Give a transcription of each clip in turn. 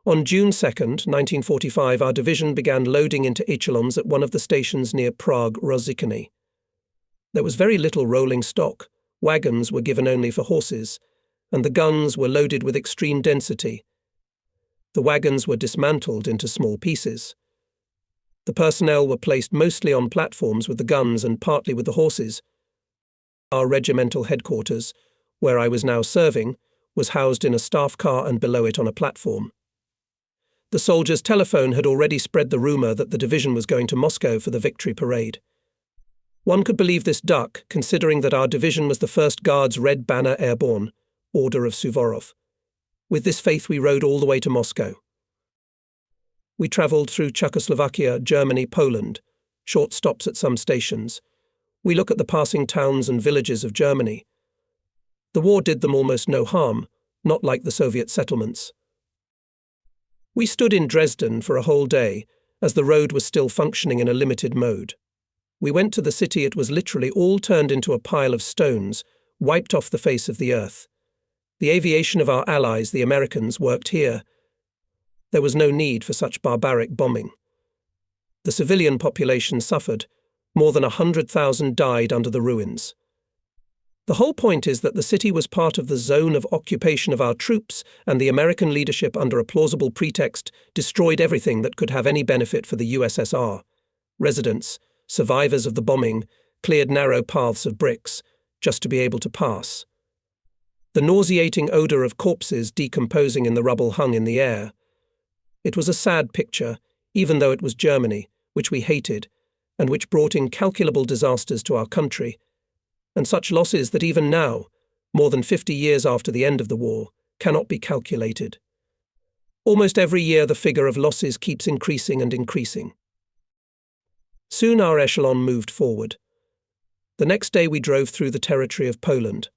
On June 2, 1945, our division began loading into echelons at one of the stations near Prague-Rozhikany. There was very little rolling stock, wagons were given only for horses, and the guns were loaded with extreme density. The wagons were dismantled into small pieces. The personnel were placed mostly on platforms with the guns and partly with the horses. Our regimental headquarters, where I was now serving, was housed in a staff car and below it on a platform. The soldiers' telephone had already spread the rumour that the division was going to Moscow for the victory parade. One could believe this duck, considering that our division was the 1st Guards Red Banner Airborne, Order of Suvorov. With this faith we rode all the way to Moscow. We travelled through Czechoslovakia, Germany, Poland, short stops at some stations. We look at the passing towns and villages of Germany. The war did them almost no harm, not like the Soviet settlements. We stood in Dresden for a whole day, as the road was still functioning in a limited mode. We went to the city. It was literally all turned into a pile of stones, wiped off the face of the earth. The aviation of our allies, the Americans, worked here. There was no need for such barbaric bombing. The civilian population suffered. More than 100,000 died under the ruins. The whole point is that the city was part of the zone of occupation of our troops, and the American leadership, under a plausible pretext, destroyed everything that could have any benefit for the USSR. Residents, survivors of the bombing, cleared narrow paths of bricks, just to be able to pass. The nauseating odour of corpses decomposing in the rubble hung in the air. It was a sad picture, even though it was Germany, which we hated, and which brought incalculable disasters to our country, and such losses that even now, more than 50 years after the end of the war, cannot be calculated. Almost every year the figure of losses keeps increasing and increasing. Soon our echelon moved forward. The next day we drove through the territory of Poland.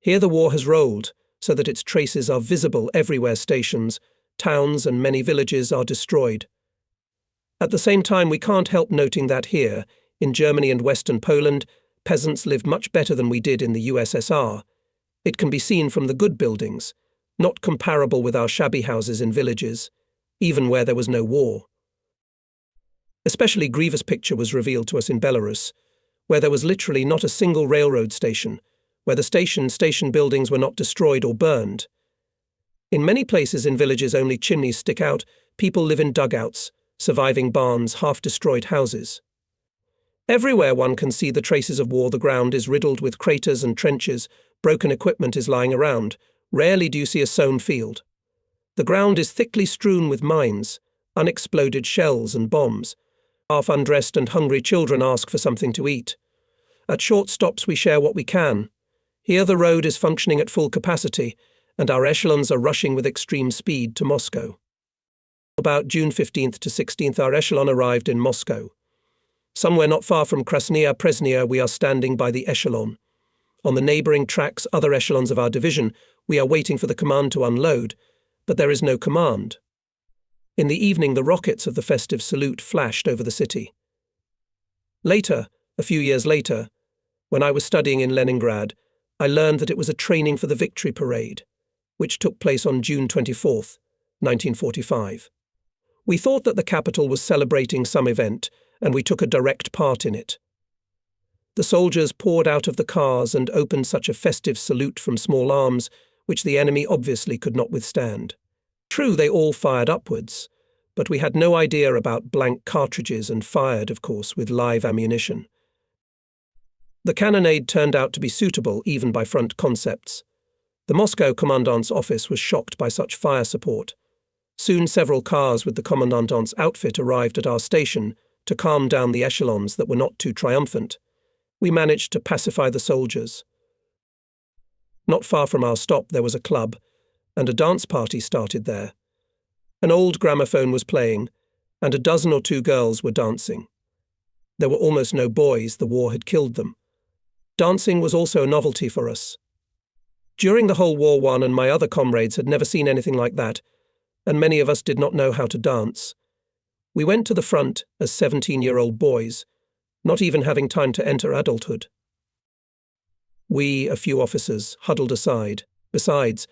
Here the war has rolled, so that its traces are visible everywhere. Stations, towns and many villages are destroyed. At the same time, we can't help noting that here, in Germany and Western Poland, peasants lived much better than we did in the USSR. It can be seen from the good buildings, not comparable with our shabby houses in villages, even where there was no war. Especially grievous picture was revealed to us in Belarus, where there was literally not a single railroad station, where the station buildings were not destroyed or burned. In many places in villages only chimneys stick out, people live in dugouts, surviving barns, half-destroyed houses. Everywhere one can see the traces of war. The ground is riddled with craters and trenches, broken equipment is lying around, rarely do you see a sown field. The ground is thickly strewn with mines, unexploded shells and bombs. Half-undressed and hungry children ask for something to eat. At short stops we share what we can. Here the road is functioning at full capacity, and our echelons are rushing with extreme speed to Moscow. About June 15th to 16th our echelon arrived in Moscow. Somewhere not far from Krasnaya Presnya we are standing by the echelon. On the neighbouring tracks, other echelons of our division, we are waiting for the command to unload, but there is no command. In the evening the rockets of the festive salute flashed over the city. Later, a few years later, when I was studying in Leningrad, I learned that it was a training for the victory parade, which took place on June 24th, 1945. We thought that the capital was celebrating some event, and we took a direct part in it. The soldiers poured out of the cars and opened such a festive salute from small arms, which the enemy obviously could not withstand. True, they all fired upwards, but we had no idea about blank cartridges and fired, of course, with live ammunition. The cannonade turned out to be suitable even by front concepts. The Moscow commandant's office was shocked by such fire support. Soon several cars with the commandant's outfit arrived at our station to calm down the echelons that were not too triumphant. We managed to pacify the soldiers. Not far from our stop there was a club, and a dance party started there. An old gramophone was playing, and a dozen or two girls were dancing. There were almost no boys, the war had killed them. Dancing was also a novelty for us. During the whole war, one and my other comrades had never seen anything like that, and many of us did not know how to dance. We went to the front as 17-year-old boys, not even having time to enter adulthood. We, a few officers, huddled aside. Besides,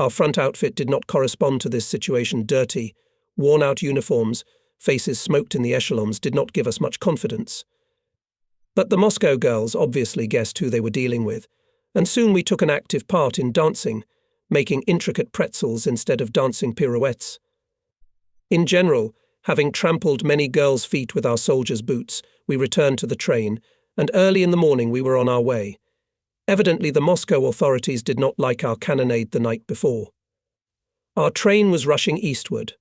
Our front outfit did not correspond to this situation. Dirty, worn-out uniforms, faces smoked in the echelons did not give us much confidence. But the Moscow girls obviously guessed who they were dealing with, and soon we took an active part in dancing, making intricate pretzels instead of dancing pirouettes. In general, having trampled many girls' feet with our soldiers' boots, we returned to the train, and early in the morning we were on our way. Evidently the Moscow authorities did not like our cannonade the night before. Our train was rushing eastward,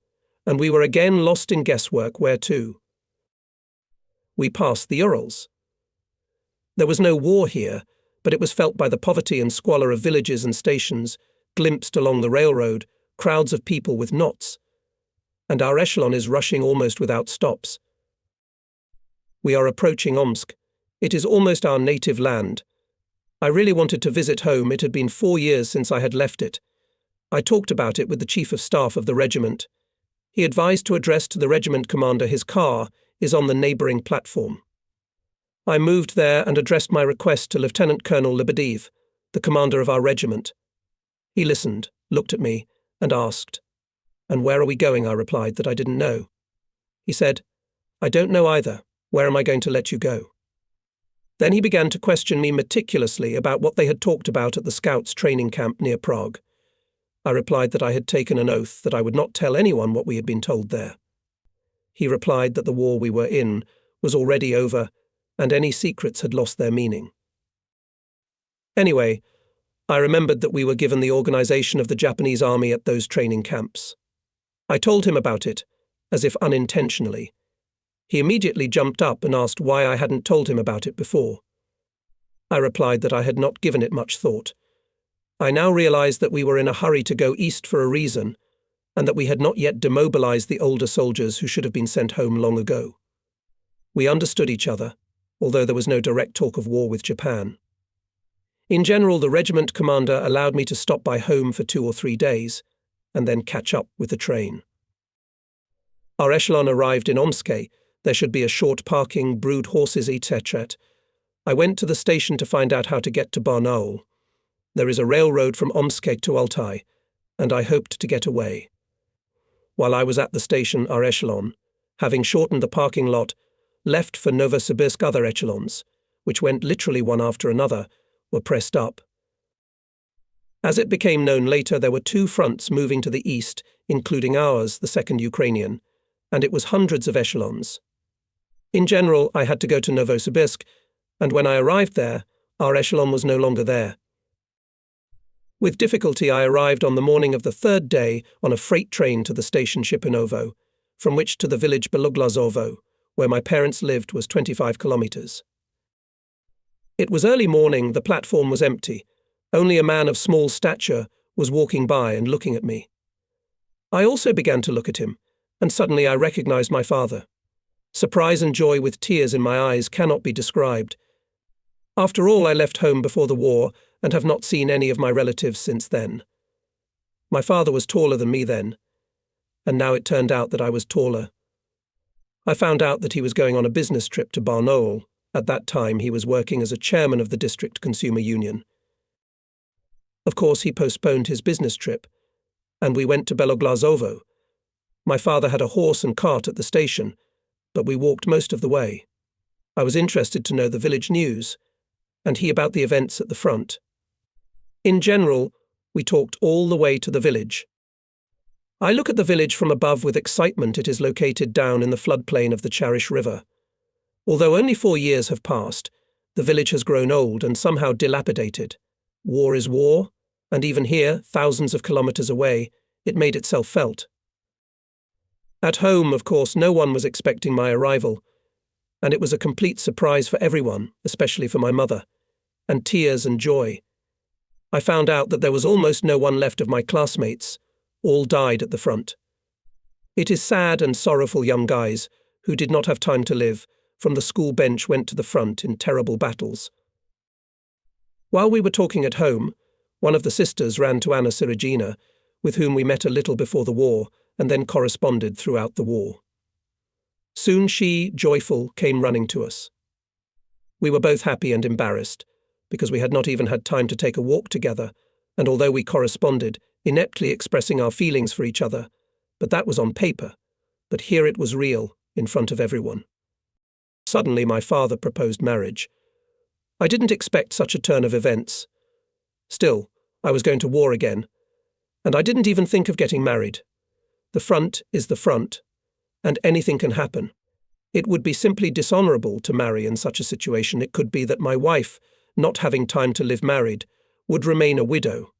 and we were again lost in guesswork where to. We passed the Urals. There was no war here, but it was felt by the poverty and squalor of villages and stations, glimpsed along the railroad, crowds of people with knots. And our echelon is rushing almost without stops. We are approaching Omsk. It is almost our native land. I really wanted to visit home. It had been 4 years since I had left it. I talked about it with the chief of staff of the regiment. He advised to address to the regiment commander his car is on the neighbouring platform. I moved there and addressed my request to Lieutenant Colonel Lebedev, the commander of our regiment. He listened, looked at me, and asked, "And where are we going?" I replied that I didn't know. He said, "I don't know either. Where am I going to let you go?" Then he began to question me meticulously about what they had talked about at the scouts' training camp near Prague. I replied that I had taken an oath that I would not tell anyone what we had been told there. He replied that the war we were in was already over, and any secrets had lost their meaning. Anyway, I remembered that we were given the organization of the Japanese army at those training camps. I told him about it, as if unintentionally. He immediately jumped up and asked why I hadn't told him about it before. I replied that I had not given it much thought. I now realized that we were in a hurry to go east for a reason, and that we had not yet demobilized the older soldiers who should have been sent home long ago. We understood each other, although there was no direct talk of war with Japan. In general, the regiment commander allowed me to stop by home for 2 or 3 days, and then catch up with the train. Our echelon arrived in Omsk. There should be a short parking, brood horses, etc. I went to the station to find out how to get to Barnaul. There is a railroad from Omsk to Altai, and I hoped to get away. While I was at the station, our echelon, having shortened the parking lot, left for Novosibirsk. Other echelons, which went literally one after another, were pressed up. As it became known later, there were 2 fronts moving to the east, including ours, the 2nd Ukrainian, and it was hundreds of echelons. In general, I had to go to Novosibirsk, and when I arrived there, our echelon was no longer there. With difficulty, I arrived on the morning of the 3rd day on a freight train to the station Shipinovo, from which to the village Beloglazovo, where my parents lived, was 25 kilometers. It was early morning. The platform was empty. Only a man of small stature was walking by and looking at me. I also began to look at him, and suddenly I recognized my father. Surprise and joy with tears in my eyes cannot be described. After all, I left home before the war and have not seen any of my relatives since then. My father was taller than me then, and now it turned out that I was taller. I found out that he was going on a business trip to Barnaul. At that time, he was working as a chairman of the district consumer union. Of course, he postponed his business trip, and we went to Beloglazovo. My father had a horse and cart at the station, but we walked most of the way. I was interested to know the village news, and he about the events at the front. In general, we talked all the way to the village. I look at the village from above with excitement. It is located down in the floodplain of the Charish River. Although only 4 years have passed, the village has grown old and somehow dilapidated. War is war, and even here, thousands of kilometers away, it made itself felt. At home, of course, no one was expecting my arrival, and it was a complete surprise for everyone, especially for my mother, and tears and joy. I found out that there was almost no one left of my classmates. All died at the front. It is sad and sorrowful. Young guys, who did not have time to live, from the school bench went to the front in terrible battles. While we were talking at home, one of the sisters ran to Anna Sirigina, with whom we met a little before the war, and then corresponded throughout the war. Soon she, joyful, came running to us. We were both happy and embarrassed, because we had not even had time to take a walk together, and although we corresponded, ineptly expressing our feelings for each other, but that was on paper. But here it was real, in front of everyone. Suddenly my father proposed marriage. I didn't expect such a turn of events. Still, I was going to war again, and I didn't even think of getting married. The front is the front, and anything can happen. It would be simply dishonourable to marry in such a situation. It could be that my wife, not having time to live married, would remain a widow.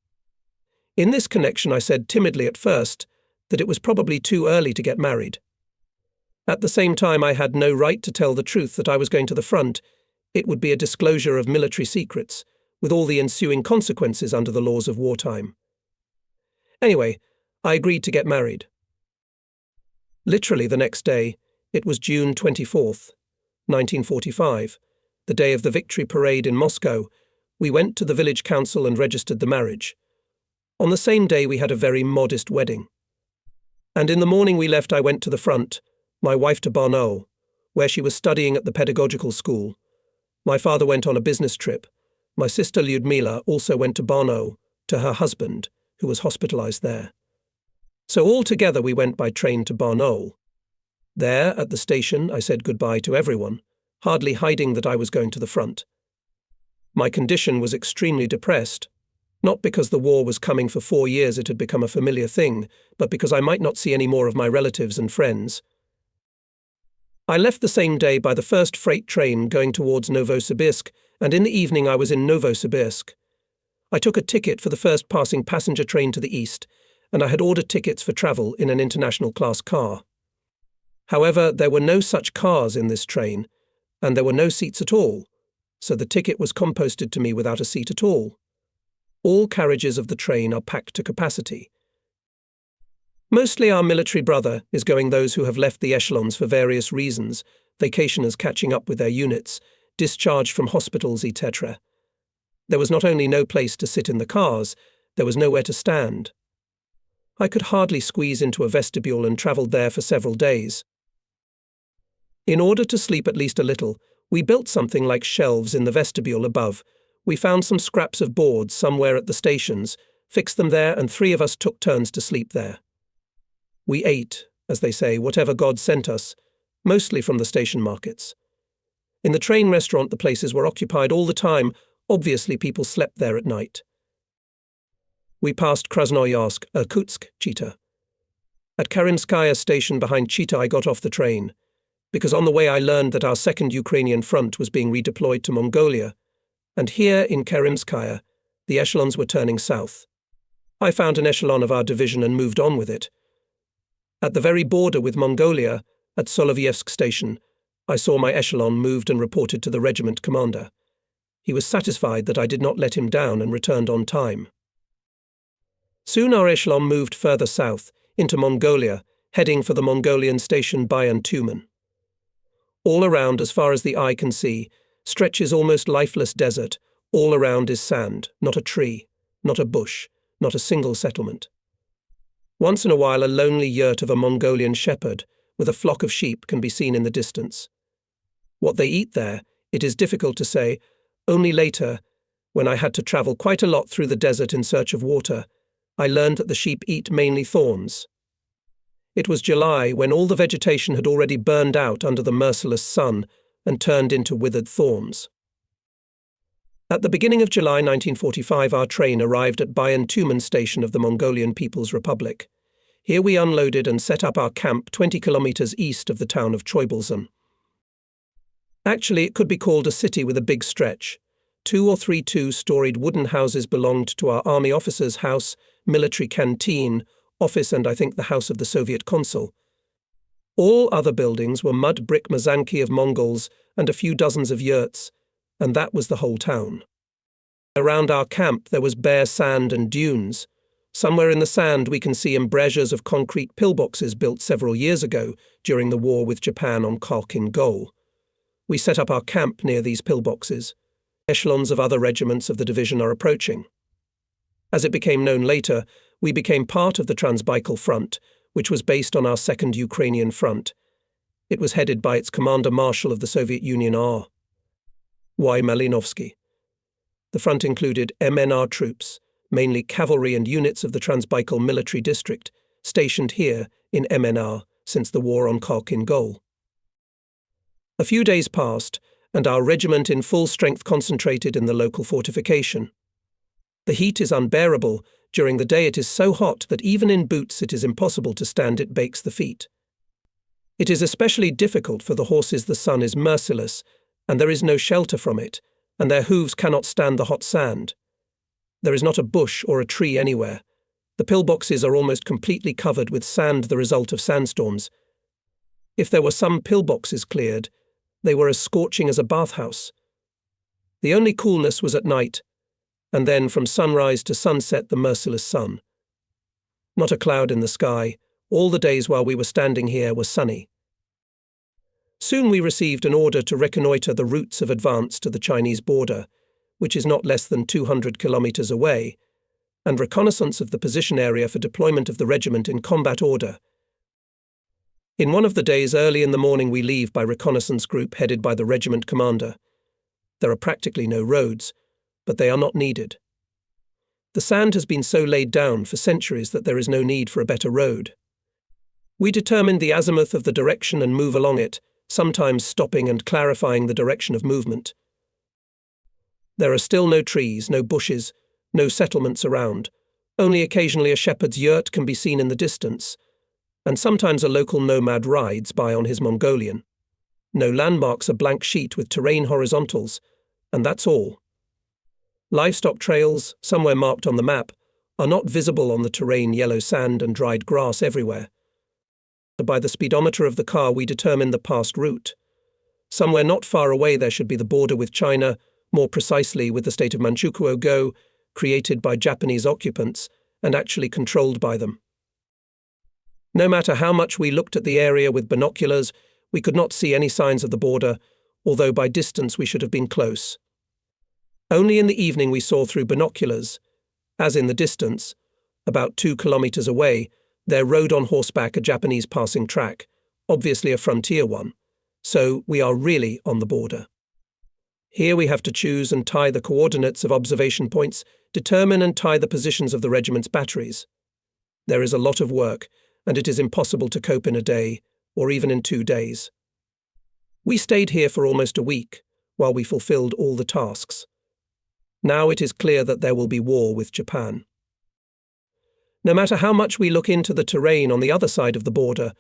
In this connection I said timidly at first that it was probably too early to get married. At the same time I had no right to tell the truth that I was going to the front. It would be a disclosure of military secrets, with all the ensuing consequences under the laws of wartime. Anyway, I agreed to get married. Literally the next day, it was June 24th, 1945, the day of the victory parade in Moscow, we went to the village council and registered the marriage. On the same day we had a very modest wedding. And in the morning we left. I went to the front, my wife to Barnaul, where she was studying at the pedagogical school. My father went on a business trip. My sister Lyudmila also went to Barnaul, to her husband, who was hospitalized there. So all together we went by train to Barnaul. There, at the station, I said goodbye to everyone, hardly hiding that I was going to the front. My condition was extremely depressed, not because the war was coming for 4 years, it had become a familiar thing, but because I might not see any more of my relatives and friends. I left the same day by the first freight train going towards Novosibirsk, and in the evening I was in Novosibirsk. I took a ticket for the first passing passenger train to the east, and I had ordered tickets for travel in an international class car. However, there were no such cars in this train, and there were no seats at all, so the ticket was composted to me without a seat at all. All carriages of the train are packed to capacity. Mostly our military brother is going, those who have left the echelons for various reasons, vacationers catching up with their units, discharged from hospitals, etc. There was not only no place to sit in the cars, there was nowhere to stand. I could hardly squeeze into a vestibule and travelled there for several days. In order to sleep at least a little, we built something like shelves in the vestibule above. We found some scraps of boards somewhere at the stations, fixed them there, and 3 of us took turns to sleep there. We ate, as they say, whatever God sent us, mostly from the station markets. In the train restaurant the places were occupied all the time. Obviously people slept there at night. We passed Krasnoyarsk, Irkutsk, Chita. At Karimskaya station behind Chita I got off the train, because on the way I learned that our second Ukrainian front was being redeployed to Mongolia, and here in Karimskaya the echelons were turning south. I found an echelon of our division and moved on with it. At the very border with Mongolia, at Solovyevsk station, I saw my echelon moved and reported to the regiment commander. He was satisfied that I did not let him down and returned on time. Soon our echelon moved further south, into Mongolia, heading for the Mongolian station Bayan Tumen. All around, as far as the eye can see, stretches almost lifeless desert. All around is sand, not a tree, not a bush, not a single settlement. Once in a while a lonely yurt of a Mongolian shepherd with a flock of sheep can be seen in the distance. What they eat there, it is difficult to say. Only later, when I had to travel quite a lot through the desert in search of water, I learned that the sheep eat mainly thorns. It was July, when all the vegetation had already burned out under the merciless sun and turned into withered thorns. At the beginning of July 1945 our train arrived at Bayan Tumen station of the Mongolian People's Republic. Here we unloaded and set up our camp 20 kilometers east of the town of Choibalsan. Actually, it could be called a city with a big stretch. 2 or 3 two-storied wooden houses belonged to our army officers' house, military canteen, office, and I think the house of the Soviet consul. All other buildings were mud brick mazanki of Mongols and a few dozens of yurts, and that was the whole town. Around our camp there was bare sand and dunes. Somewhere in the sand we can see embrasures of concrete pillboxes built several years ago during the war with Japan on Khalkhin Gol. We set up our camp near these pillboxes. Echelons of other regiments of the division are approaching. As it became known later, we became part of the Transbaikal Front, which was based on our Second Ukrainian Front. It was headed by its Commander-Marshal of the Soviet Union R. Y. Malinovsky. The front included MNR troops, mainly cavalry and units of the Transbaikal Military District, stationed here in MNR since the war on Kok in Gol. A few days passed, and our regiment in full strength concentrated in the local fortification. The heat is unbearable. During the day it is so hot that even in boots it is impossible to stand, it bakes the feet. It is especially difficult for the horses. The sun is merciless, and there is no shelter from it, and their hooves cannot stand the hot sand. There is not a bush or a tree anywhere. The pillboxes are almost completely covered with sand, the result of sandstorms. If there were some pillboxes cleared, they were as scorching as a bathhouse. The only coolness was at night, and then from sunrise to sunset the merciless sun. Not a cloud in the sky. All the days while we were standing here were sunny. Soon we received an order to reconnoitre the routes of advance to the Chinese border, which is not less than 200 kilometres away, and reconnaissance of the position area for deployment of the regiment in combat order. In one of the days early in the morning we leave by reconnaissance group headed by the regiment commander. There are practically no roads, but they are not needed. The sand has been so laid down for centuries that there is no need for a better road. We determine the azimuth of the direction and move along it, sometimes stopping and clarifying the direction of movement. There are still no trees, no bushes, no settlements around. Only occasionally a shepherd's yurt can be seen in the distance, and sometimes a local nomad rides by on his Mongolian. No landmarks, a blank sheet with terrain horizontals, and that's all. Livestock trails, somewhere marked on the map, are not visible on the terrain, yellow sand and dried grass everywhere. By the speedometer of the car we determine the past route. Somewhere not far away there should be the border with China, more precisely with the state of Manchukuo-go, created by Japanese occupants and actually controlled by them. No matter how much we looked at the area with binoculars, we could not see any signs of the border, although by distance we should have been close. Only in the evening we saw through binoculars, as in the distance, about 2 kilometers away, there rode on horseback a Japanese passing track, obviously a frontier one, so we are really on the border. Here we have to choose and tie the coordinates of observation points, determine and tie the positions of the regiment's batteries. There is a lot of work, and it is impossible to cope in a day, or even in 2 days. We stayed here for almost a week, while we fulfilled all the tasks. Now it is clear that there will be war with Japan. No matter how much we look into the terrain on the other side of the border,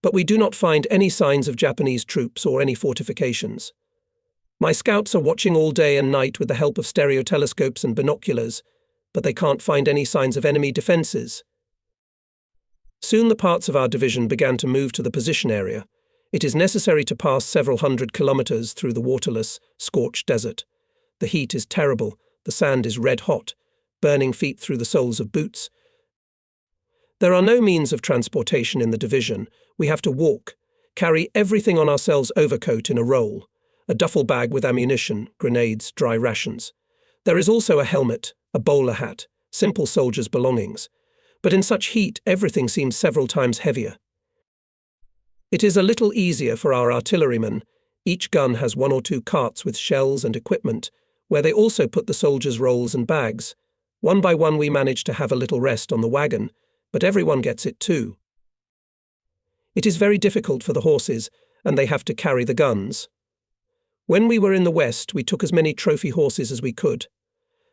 but we do not find any signs of Japanese troops or any fortifications. My scouts are watching all day and night with the help of stereo telescopes and binoculars, but they can't find any signs of enemy defences. Soon the parts of our division began to move to the position area. It is necessary to pass several hundred kilometres through the waterless, scorched desert. The heat is terrible, the sand is red hot, burning feet through the soles of boots. There are no means of transportation in the division. We have to walk, carry everything on ourselves, overcoat in a roll, a duffel bag with ammunition, grenades, dry rations. There is also a helmet, a bowler hat, simple soldiers' belongings. But in such heat, everything seems several times heavier. It is a little easier for our artillerymen. Each gun has 1 or 2 carts with shells and equipment, where they also put the soldiers' rolls and bags. One by one we manage to have a little rest on the wagon, but everyone gets it too. It is very difficult for the horses, and they have to carry the guns. When we were in the West, we took as many trophy horses as we could.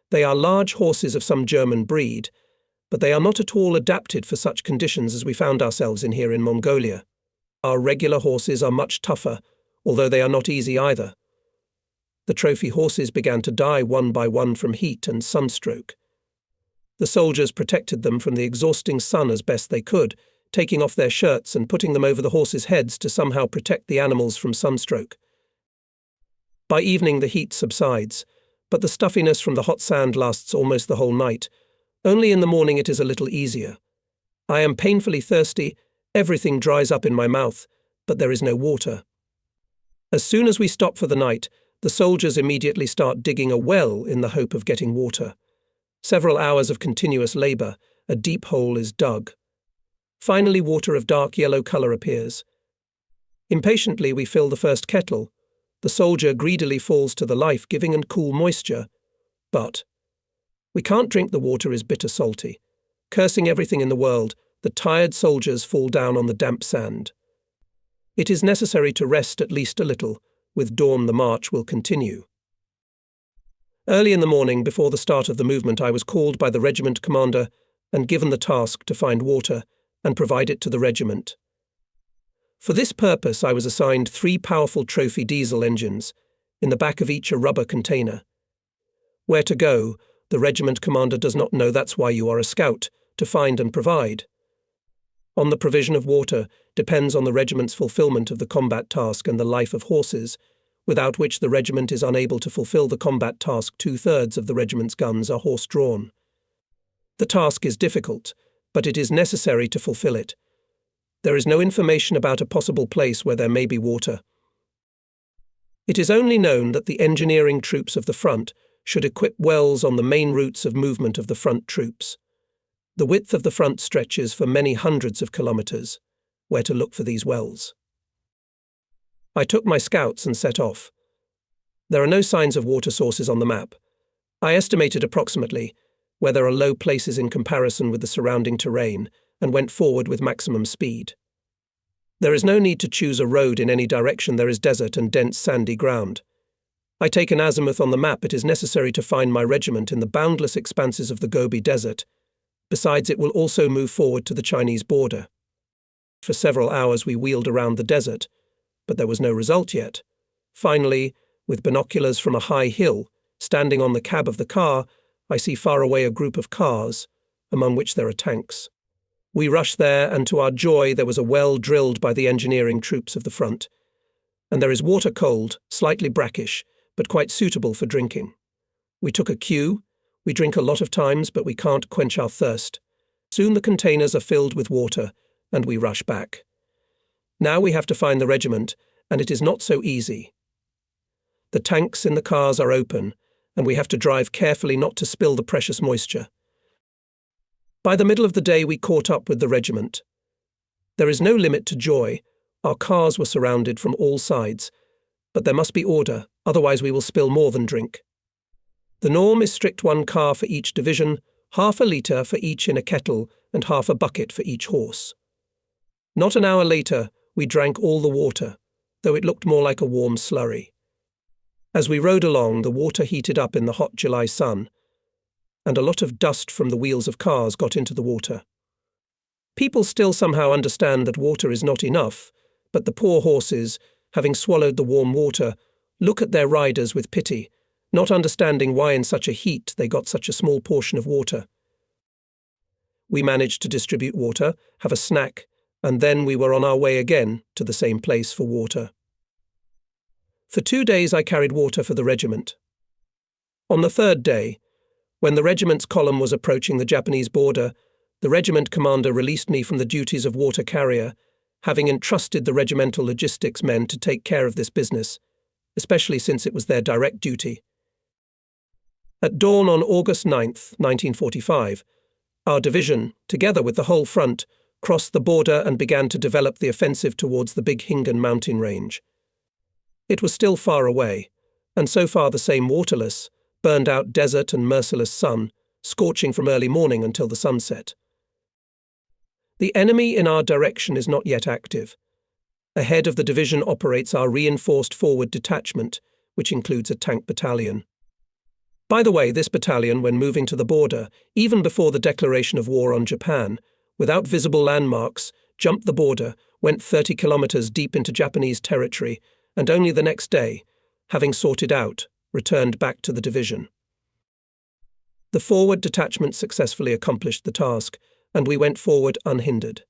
They are large horses of some German breed, but they are not at all adapted for such conditions as we found ourselves in here in Mongolia. Our regular horses are much tougher, although they are not easy either. The trophy horses began to die one by one from heat and sunstroke. The soldiers protected them from the exhausting sun as best they could, taking off their shirts and putting them over the horses' heads to somehow protect the animals from sunstroke. By evening the heat subsides, but the stuffiness from the hot sand lasts almost the whole night. Only in the morning it is a little easier. I am painfully thirsty, everything dries up in my mouth, but there is no water. As soon as we stop for the night, the soldiers immediately start digging a well in the hope of getting water. Several hours of continuous labour, a deep hole is dug. Finally water of dark yellow colour appears. Impatiently we fill the first kettle. The soldier greedily falls to the life-giving and cool moisture. But We can't drink the water is bitter salty. Cursing everything in the world, the tired soldiers fall down on the damp sand. It is necessary to rest at least a little. With dawn the march will continue. Early in the morning, before the start of the movement, I was called by the regiment commander and given the task to find water and provide it to the regiment. For this purpose, I was assigned 3 powerful trophy diesel engines, in the back of each a rubber container. Where to go, the regiment commander does not know. That's why you are a scout, to find and provide. On the provision of water depends on the regiment's fulfillment of the combat task and the life of horses, without which the regiment is unable to fulfill the combat task. 2/3 of the regiment's guns are horse-drawn. The task is difficult, but it is necessary to fulfill it. There is no information about a possible place where there may be water. It is only known that the engineering troops of the front should equip wells on the main routes of movement of the front troops. The width of the front stretches for many hundreds of kilometers. Where to look for these wells? I took my scouts and set off. There are no signs of water sources on the map. I estimated approximately where there are low places in comparison with the surrounding terrain and went forward with maximum speed. There is no need to choose a road in any direction. There is desert and dense sandy ground. I take an azimuth on the map. It is necessary to find my regiment in the boundless expanses of the Gobi Desert. Besides, it will also move forward to the Chinese border. For several hours we wheeled around the desert, but there was no result yet. Finally, with binoculars from a high hill, standing on the cab of the car, I see far away a group of cars, among which there are tanks. We rush there, and to our joy there was a well drilled by the engineering troops of the front. And there is water cold, slightly brackish, but quite suitable for drinking. We took a queue. We drink a lot of times, but we can't quench our thirst. Soon the containers are filled with water, and we rush back. Now we have to find the regiment, and it is not so easy. The tanks in the cars are open, and we have to drive carefully not to spill the precious moisture. By the middle of the day we caught up with the regiment. There is no limit to joy. Our cars were surrounded from all sides, but there must be order, otherwise we will spill more than drink. The norm is strict: 1 car for each division, half a litre for each in a kettle, and half a bucket for each horse. Not an hour later, we drank all the water, though it looked more like a warm slurry. As we rode along, the water heated up in the hot July sun, and a lot of dust from the wheels of cars got into the water. People still somehow understand that water is not enough, but the poor horses, having swallowed the warm water, look at their riders with pity, not understanding why in such a heat they got such a small portion of water. We managed to distribute water, have a snack, and then we were on our way again to the same place for water. For 2 days I carried water for the regiment. On the 3rd day, when the regiment's column was approaching the Japanese border, the regiment commander released me from the duties of water carrier, having entrusted the regimental logistics men to take care of this business, especially since it was their direct duty. At dawn on August 9th, 1945, our division, together with the whole front, crossed the border and began to develop the offensive towards the Big Hingan mountain range. It was still far away, and so far the same waterless, burned-out desert and merciless sun, scorching from early morning until the sunset. The enemy in our direction is not yet active. Ahead of the division operates our reinforced forward detachment, which includes a tank battalion. By the way, this battalion, when moving to the border, even before the declaration of war on Japan, without visible landmarks, jumped the border, went 30 kilometers deep into Japanese territory, and only the next day, having sorted out, returned back to the division. The forward detachment successfully accomplished the task, and we went forward unhindered.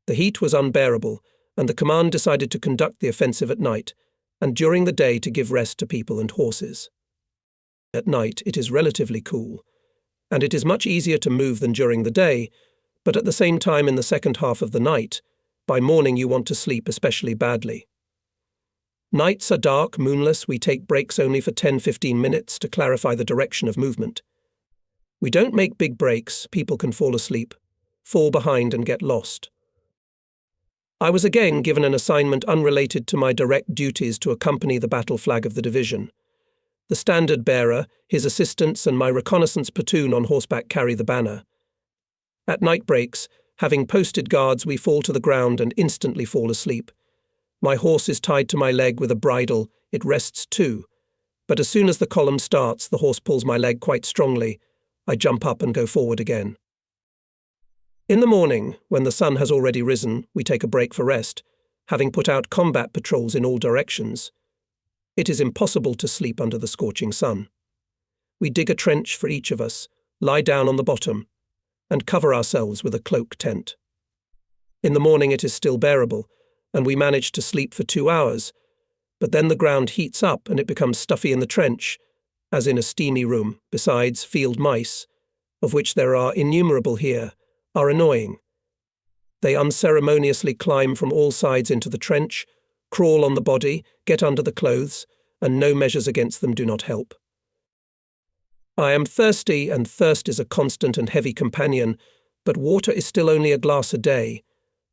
The heat was unbearable, and the command decided to conduct the offensive at night, and during the day to give rest to people and horses. At night it is relatively cool, and it is much easier to move than during the day, but at the same time in the second half of the night, by morning you want to sleep especially badly. Nights are dark, moonless. We take breaks only for 10-15 minutes to clarify the direction of movement. We don't make big breaks. People can fall asleep, fall behind and get lost. I was again given an assignment unrelated to my direct duties to accompany the battle flag of the division. The standard bearer, his assistants, and my reconnaissance platoon on horseback carry the banner. At night breaks, having posted guards, we fall to the ground and instantly fall asleep. My horse is tied to my leg with a bridle, it rests too. But as soon as the column starts, the horse pulls my leg quite strongly. I jump up and go forward again. In the morning, when the sun has already risen, we take a break for rest, having put out combat patrols in all directions. It is impossible to sleep under the scorching sun. We dig a trench for each of us, lie down on the bottom, and cover ourselves with a cloak tent. In the morning it is still bearable, and we manage to sleep for 2 hours, but then the ground heats up and it becomes stuffy in the trench, as in a steamy room. Besides, field mice, of which there are innumerable here, are annoying. They unceremoniously climb from all sides into the trench, crawl on the body, get under the clothes, and no measures against them do not help. I am thirsty, and thirst is a constant and heavy companion, but water is still only a glass a day,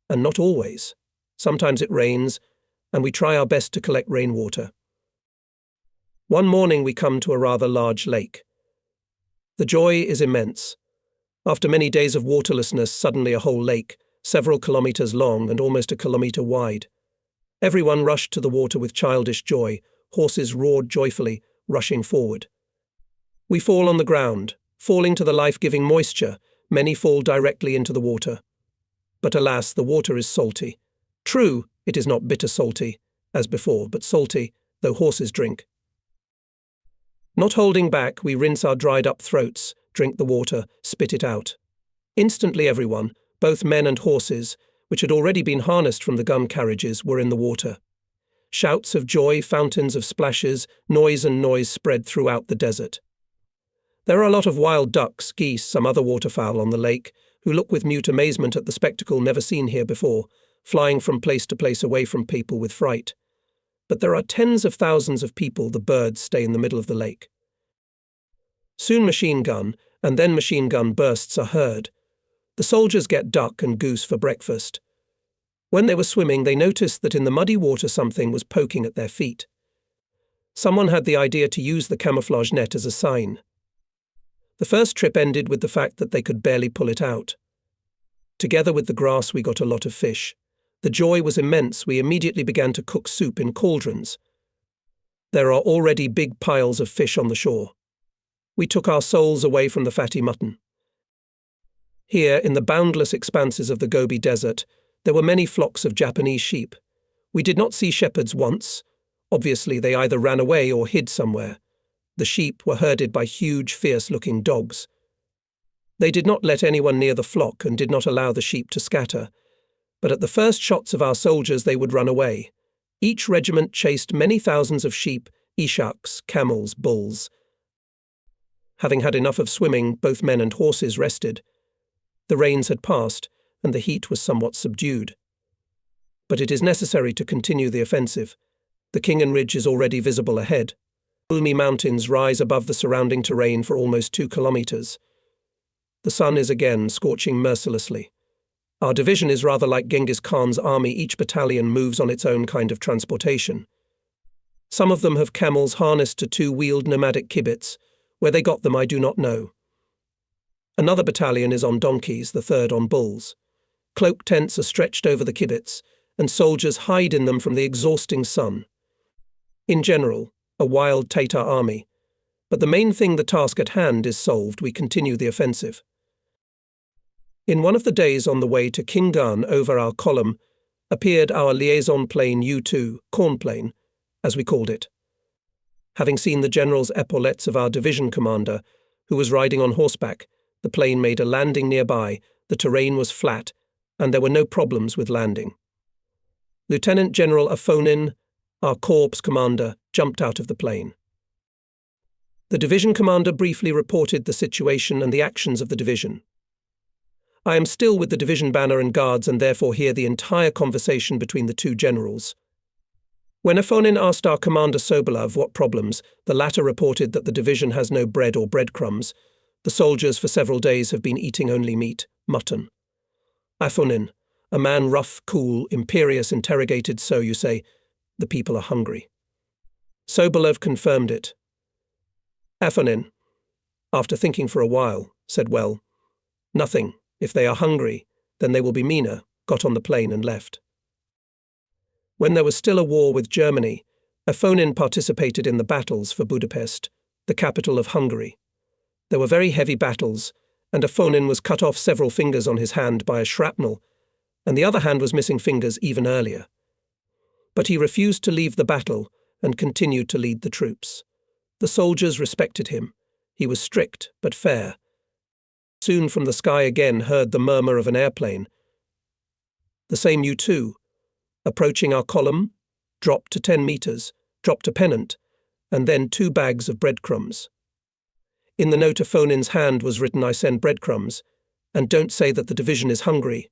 and not always. Sometimes it rains, and we try our best to collect rainwater. One morning we come to a rather large lake. The joy is immense. After many days of waterlessness, suddenly a whole lake, several kilometers long and almost a kilometer wide. Everyone rushed to the water with childish joy. Horses roared joyfully, rushing forward. We fall on the ground, falling to the life-giving moisture. Many fall directly into the water. But alas, the water is salty. True, it is not bitter salty, as before, but salty, though horses drink. Not holding back, we rinse our dried-up throats, drink the water, spit it out. Instantly everyone, both men and horses, which had already been harnessed from the gun carriages, were in the water. Shouts of joy, fountains of splashes, noise and noise spread throughout the desert. There are a lot of wild ducks, geese, some other waterfowl on the lake, who look with mute amazement at the spectacle never seen here before, flying from place to place away from people with fright. But there are tens of thousands of people. The birds stay in the middle of the lake. Soon machine gun, and then machine gun bursts are heard. The soldiers get duck and goose for breakfast. When they were swimming, they noticed that in the muddy water something was poking at their feet. Someone had the idea to use the camouflage net as a sign. The first trip ended with the fact that they could barely pull it out. Together with the grass, we got a lot of fish. The joy was immense. We immediately began to cook soup in cauldrons. There are already big piles of fish on the shore. We took our souls away from the fatty mutton. Here, in the boundless expanses of the Gobi Desert, there were many flocks of Japanese sheep. We did not see shepherds once. Obviously, they either ran away or hid somewhere. The sheep were herded by huge, fierce-looking dogs. They did not let anyone near the flock and did not allow the sheep to scatter. But at the first shots of our soldiers, they would run away. Each regiment chased many thousands of sheep, ishaks, camels, bulls. Having had enough of swimming, both men and horses rested. The rains had passed, and the heat was somewhat subdued. But it is necessary to continue the offensive. The Khingan Ridge is already visible ahead. Ulmi Mountains rise above the surrounding terrain for almost 2 kilometers. The sun is again scorching mercilessly. Our division is rather like Genghis Khan's army. Each battalion moves on its own kind of transportation. Some of them have camels harnessed to 2-wheeled nomadic kibbutz. Where they got them I do not know. Another battalion is on donkeys, the third on bulls. Cloak tents are stretched over the kibbutz, and soldiers hide in them from the exhausting sun. In general, a wild Tatar army. But the main thing, the task at hand, is solved. We continue the offensive. In one of the days on the way to Khingan, over our column, appeared our liaison plane U-2, corn plane, as we called it. Having seen the general's epaulettes of our division commander, who was riding on horseback, the plane made a landing nearby. The terrain was flat, and there were no problems with landing. Lieutenant General Afonin, our corps commander, jumped out of the plane. The division commander briefly reported the situation and the actions of the division. I am still with the division banner and guards and therefore hear the entire conversation between the two generals. When Afonin asked our commander Sobolov what problems, the latter reported that the division has no bread or breadcrumbs. The soldiers for several days have been eating only meat, mutton. Afonin, a man rough, cool, imperious, interrogated, "So you say, the people are hungry?" Sobolov confirmed it. Afonin, after thinking for a while, said, "Well, nothing. If they are hungry, then they will be meaner," got on the plane and left. When there was still a war with Germany, Afonin participated in the battles for Budapest, the capital of Hungary. There were very heavy battles, and Afonin was cut off several fingers on his hand by a shrapnel, and the other hand was missing fingers even earlier. But he refused to leave the battle and continued to lead the troops. The soldiers respected him. He was strict but fair. Soon from the sky again heard the murmur of an airplane. The same U-2, approaching our column, dropped to 10 meters, dropped a pennant, and then 2 bags of breadcrumbs. In the note Afonin's hand was written, "I send breadcrumbs, and don't say that the division is hungry."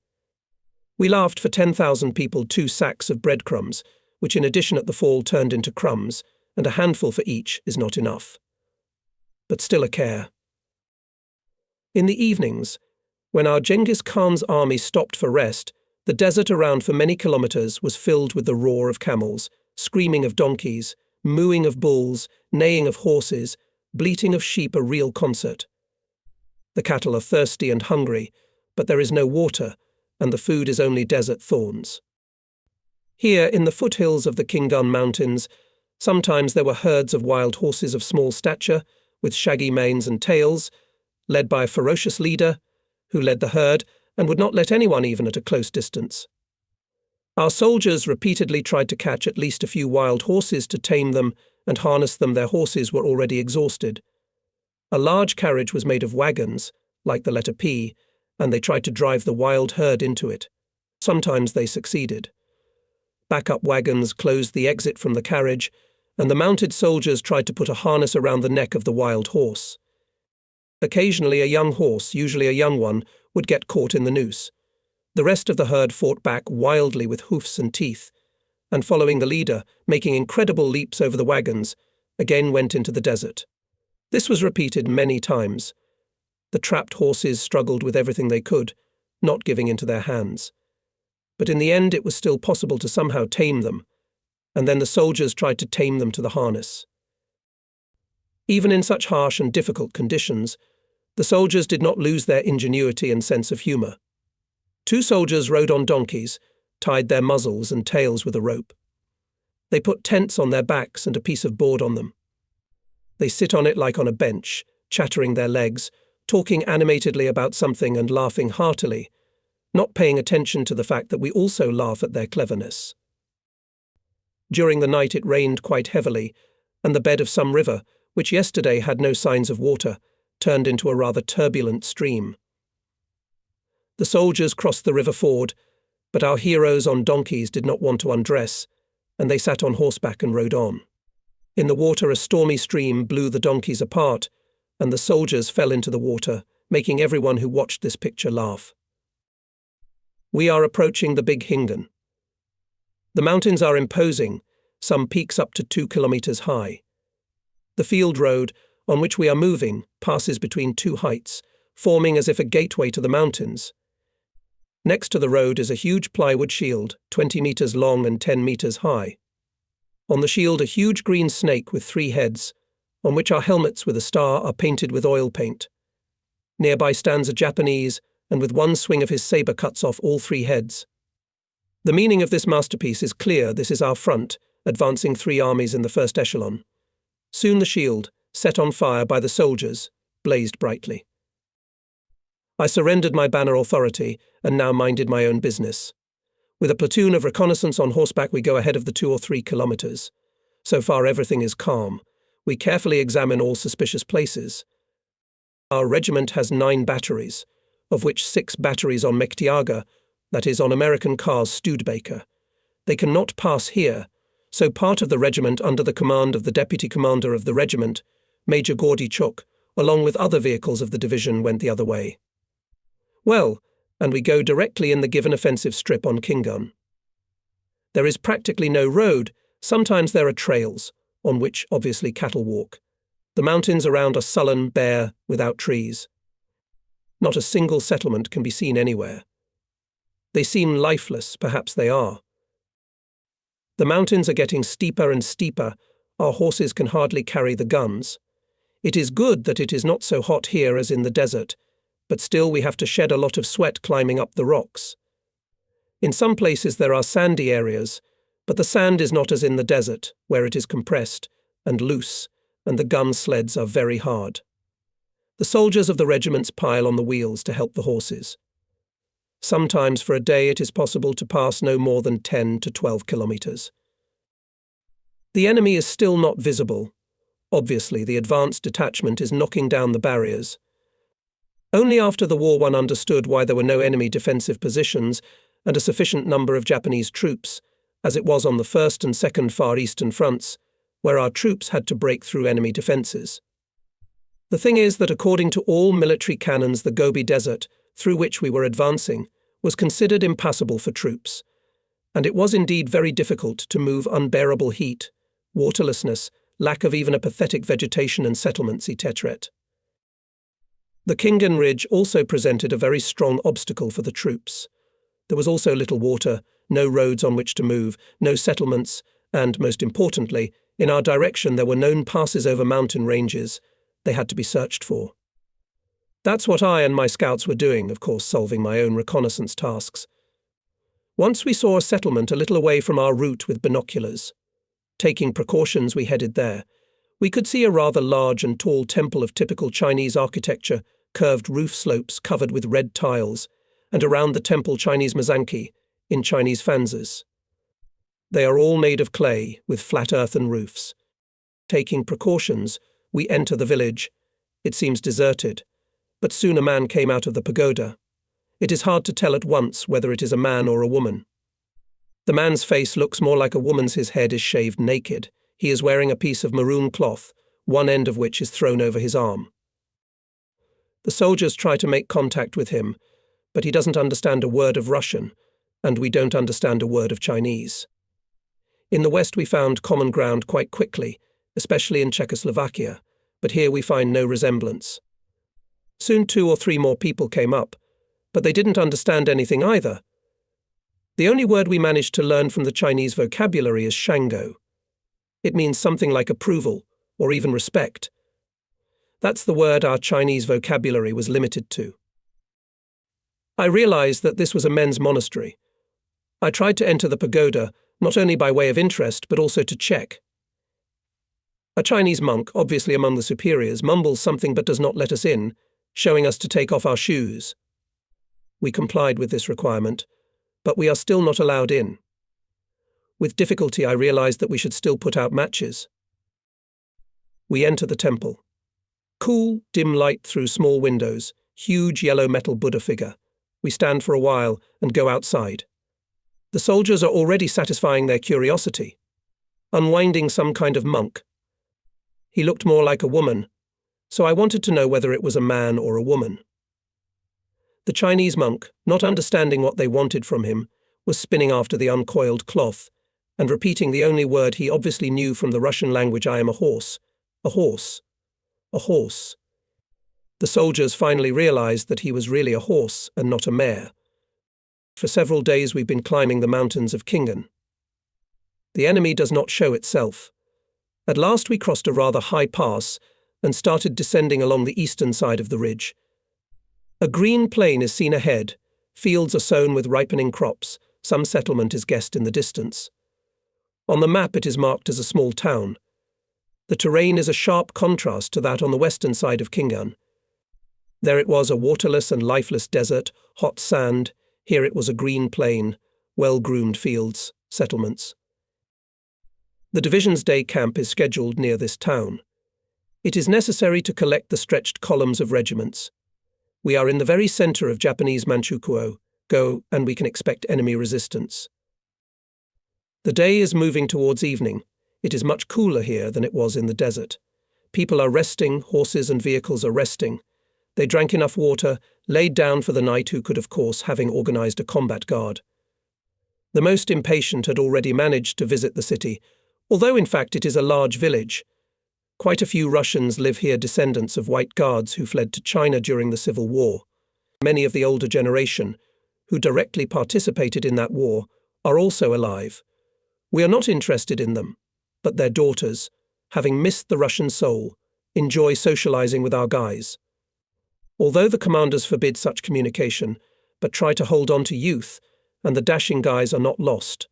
We laughed. For 10,000 people, 2 sacks of breadcrumbs, which in addition at the fall turned into crumbs, and a handful for each, is not enough. But still a care. In the evenings, when our Genghis Khan's army stopped for rest, the desert around for many kilometers was filled with the roar of camels, screaming of donkeys, mooing of bulls, neighing of horses, bleating of sheep, a real concert. The cattle are thirsty and hungry, but there is no water, and the food is only desert thorns. Here, in the foothills of the Khingan Mountains, sometimes there were herds of wild horses of small stature, with shaggy manes and tails, led by a ferocious leader, who led the herd and would not let anyone even at a close distance. Our soldiers repeatedly tried to catch at least a few wild horses to tame them and harness them. Their horses were already exhausted. A large carriage was made of wagons, like the letter P, and they tried to drive the wild herd into it. Sometimes they succeeded. Backup wagons closed the exit from the carriage, and the mounted soldiers tried to put a harness around the neck of the wild horse. Occasionally a young horse, usually a young one, would get caught in the noose. The rest of the herd fought back wildly with hoofs and teeth, and following the leader, making incredible leaps over the wagons, again went into the desert. This was repeated many times. The trapped horses struggled with everything they could, not giving into their hands. But in the end it was still possible to somehow tame them, and then the soldiers tried to tame them to the harness. Even in such harsh and difficult conditions, the soldiers did not lose their ingenuity and sense of humor. 2 soldiers rode on donkeys, tied their muzzles and tails with a rope. They put tents on their backs and a piece of board on them. They sit on it like on a bench, chattering their legs, talking animatedly about something and laughing heartily, not paying attention to the fact that we also laugh at their cleverness. During the night it rained quite heavily, and the bed of some river, which yesterday had no signs of water, turned into a rather turbulent stream. The soldiers crossed the river ford, but our heroes on donkeys did not want to undress, and they sat on horseback and rode on. In the water a stormy stream blew the donkeys apart, and the soldiers fell into the water, making everyone who watched this picture laugh. We are approaching the Big Khingan. The mountains are imposing, some peaks up to 2 kilometers high. The field road, on which we are moving, passes between 2 heights, forming as if a gateway to the mountains. Next to the road is a huge plywood shield, 20 meters long and 10 meters high. On the shield a huge green snake with 3 heads, on which our helmets with a star are painted with oil paint. Nearby stands a Japanese, and with one swing of his saber cuts off all 3 heads. The meaning of this masterpiece is clear. This is our front, advancing 3 armies in the first echelon. Soon the shield, set on fire by the soldiers, blazed brightly. I surrendered my banner authority and now minded my own business. With a platoon of reconnaissance on horseback we go ahead of the 2 or 3 kilometers. So far everything is calm. We carefully examine all suspicious places. Our regiment has 9 batteries, of which 6 batteries on Mektiaga, that is, on American Carr's Studebaker. They cannot pass here, so part of the regiment under the command of the deputy commander of the regiment, Major Gordichuk, along with other vehicles of the division, went the other way. Well, and we go directly in the given offensive strip on Khingan. There is practically no road. Sometimes there are trails, on which obviously cattle walk. The mountains around are sullen, bare, without trees. Not a single settlement can be seen anywhere. They seem lifeless, perhaps they are. The mountains are getting steeper and steeper. Our horses can hardly carry the guns. It is good that it is not so hot here as in the desert, but still we have to shed a lot of sweat climbing up the rocks. In some places there are sandy areas, but the sand is not as in the desert, where it is compressed and loose, and the gun sleds are very hard. The soldiers of the regiments pile on the wheels to help the horses. Sometimes for a day it is possible to pass no more than 10 to 12 kilometers. The enemy is still not visible. Obviously, the advanced detachment is knocking down the barriers. Only after the war one understood why there were no enemy defensive positions and a sufficient number of Japanese troops, as it was on the 1st and 2nd Far Eastern fronts, where our troops had to break through enemy defenses. The thing is that according to all military canons, the Gobi Desert, through which we were advancing, was considered impassable for troops, and it was indeed very difficult to move unbearable heat, waterlessness, lack of even a pathetic vegetation and settlements, etc. The Khingan Ridge also presented a very strong obstacle for the troops. There was also little water, no roads on which to move, no settlements, and, most importantly, in our direction there were known passes over mountain ranges. They had to be searched for. That's what I and my scouts were doing, of course solving my own reconnaissance tasks. Once we saw a settlement a little away from our route with binoculars. Taking precautions, we headed there. We could see a rather large and tall temple of typical Chinese architecture, curved roof slopes covered with red tiles, and around the temple Chinese mazanki, in Chinese fanzas. They are all made of clay, with flat earthen roofs. Taking precautions, we enter the village. It seems deserted, but soon a man came out of the pagoda. It is hard to tell at once whether it is a man or a woman. The man's face looks more like a woman's. His head is shaved naked. He is wearing a piece of maroon cloth, one end of which is thrown over his arm. The soldiers try to make contact with him, but he doesn't understand a word of Russian, and we don't understand a word of Chinese. In the West we found common ground quite quickly, especially in Czechoslovakia, but here we find no resemblance. Soon 2 or 3 more people came up, but they didn't understand anything either. The only word we managed to learn from the Chinese vocabulary is shango. It means something like approval, or even respect. That's the word our Chinese vocabulary was limited to. I realized that this was a men's monastery. I tried to enter the pagoda, not only by way of interest, but also to check. A Chinese monk, obviously among the superiors, mumbles something but does not let us in, showing us to take off our shoes. We complied with this requirement, but we are still not allowed in. With difficulty I realized that we should still put out matches. We enter the temple. Cool, dim light through small windows, huge yellow metal Buddha figure. We stand for a while and go outside. The soldiers are already satisfying their curiosity, unwinding some kind of monk. He looked more like a woman, so I wanted to know whether it was a man or a woman. The Chinese monk, not understanding what they wanted from him, was spinning after the uncoiled cloth and repeating the only word he obviously knew from the Russian language: I am a horse, a horse, a horse. The soldiers finally realized that he was really a horse and not a mare. For several days we've been climbing the mountains of Khingan. The enemy does not show itself. At last we crossed a rather high pass and started descending along the eastern side of the ridge. A green plain is seen ahead, fields are sown with ripening crops, some settlement is guessed in the distance. On the map it is marked as a small town. The terrain is a sharp contrast to that on the western side of Khingan. There it was a waterless and lifeless desert, hot sand. Here it was a green plain, well-groomed fields, settlements. The division's day camp is scheduled near this town. It is necessary to collect the stretched columns of regiments. We are in the very center of Japanese Manchukuo, and we can expect enemy resistance. The day is moving towards evening. It is much cooler here than it was in the desert. People are resting, horses and vehicles are resting. They drank enough water, laid down for the night, who could, of course, having organized a combat guard. The most impatient had already managed to visit the city, although in fact it is a large village. Quite a few Russians live here, descendants of white guards who fled to China during the Civil War. Many of the older generation, who directly participated in that war, are also alive. We are not interested in them, but their daughters, having missed the Russian soul, enjoy socializing with our guys. Although the commanders forbid such communication, but try to hold on to youth, and the dashing guys are not lost.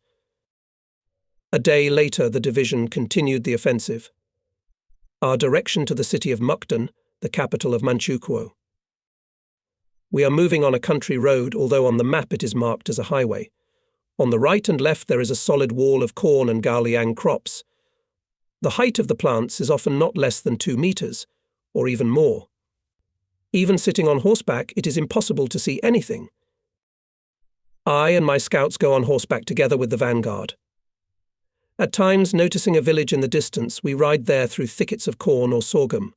A day later, the division continued the offensive. Our direction to the city of Mukden, the capital of Manchukuo. We are moving on a country road, although on the map it is marked as a highway. On the right and left there is a solid wall of corn and gaoliang crops. The height of the plants is often not less than 2 meters, or even more. Even sitting on horseback, it is impossible to see anything. I and my scouts go on horseback together with the vanguard. At times, noticing a village in the distance, we ride there through thickets of corn or sorghum.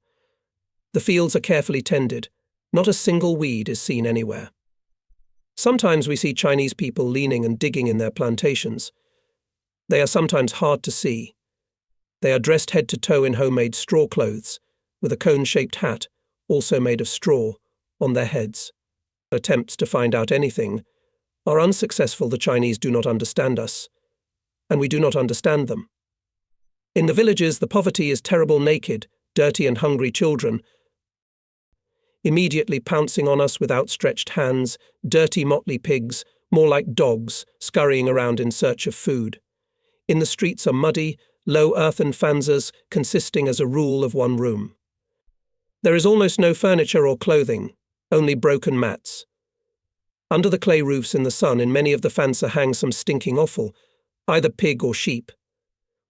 The fields are carefully tended. Not a single weed is seen anywhere. Sometimes we see Chinese people leaning and digging in their plantations. They are sometimes hard to see. They are dressed head to toe in homemade straw clothes, with a cone-shaped hat, also made of straw, on their heads. Attempts to find out anything are unsuccessful. The Chinese do not understand us, and we do not understand them. In the villages, the poverty is terrible. Naked, dirty and hungry children, immediately pouncing on us with outstretched hands, dirty motley pigs, more like dogs, scurrying around in search of food. In the streets are muddy, low earthen fanzas consisting as a rule of one room. There is almost no furniture or clothing, only broken mats. Under the clay roofs in the sun, in many of the fansa hang some stinking offal, either pig or sheep.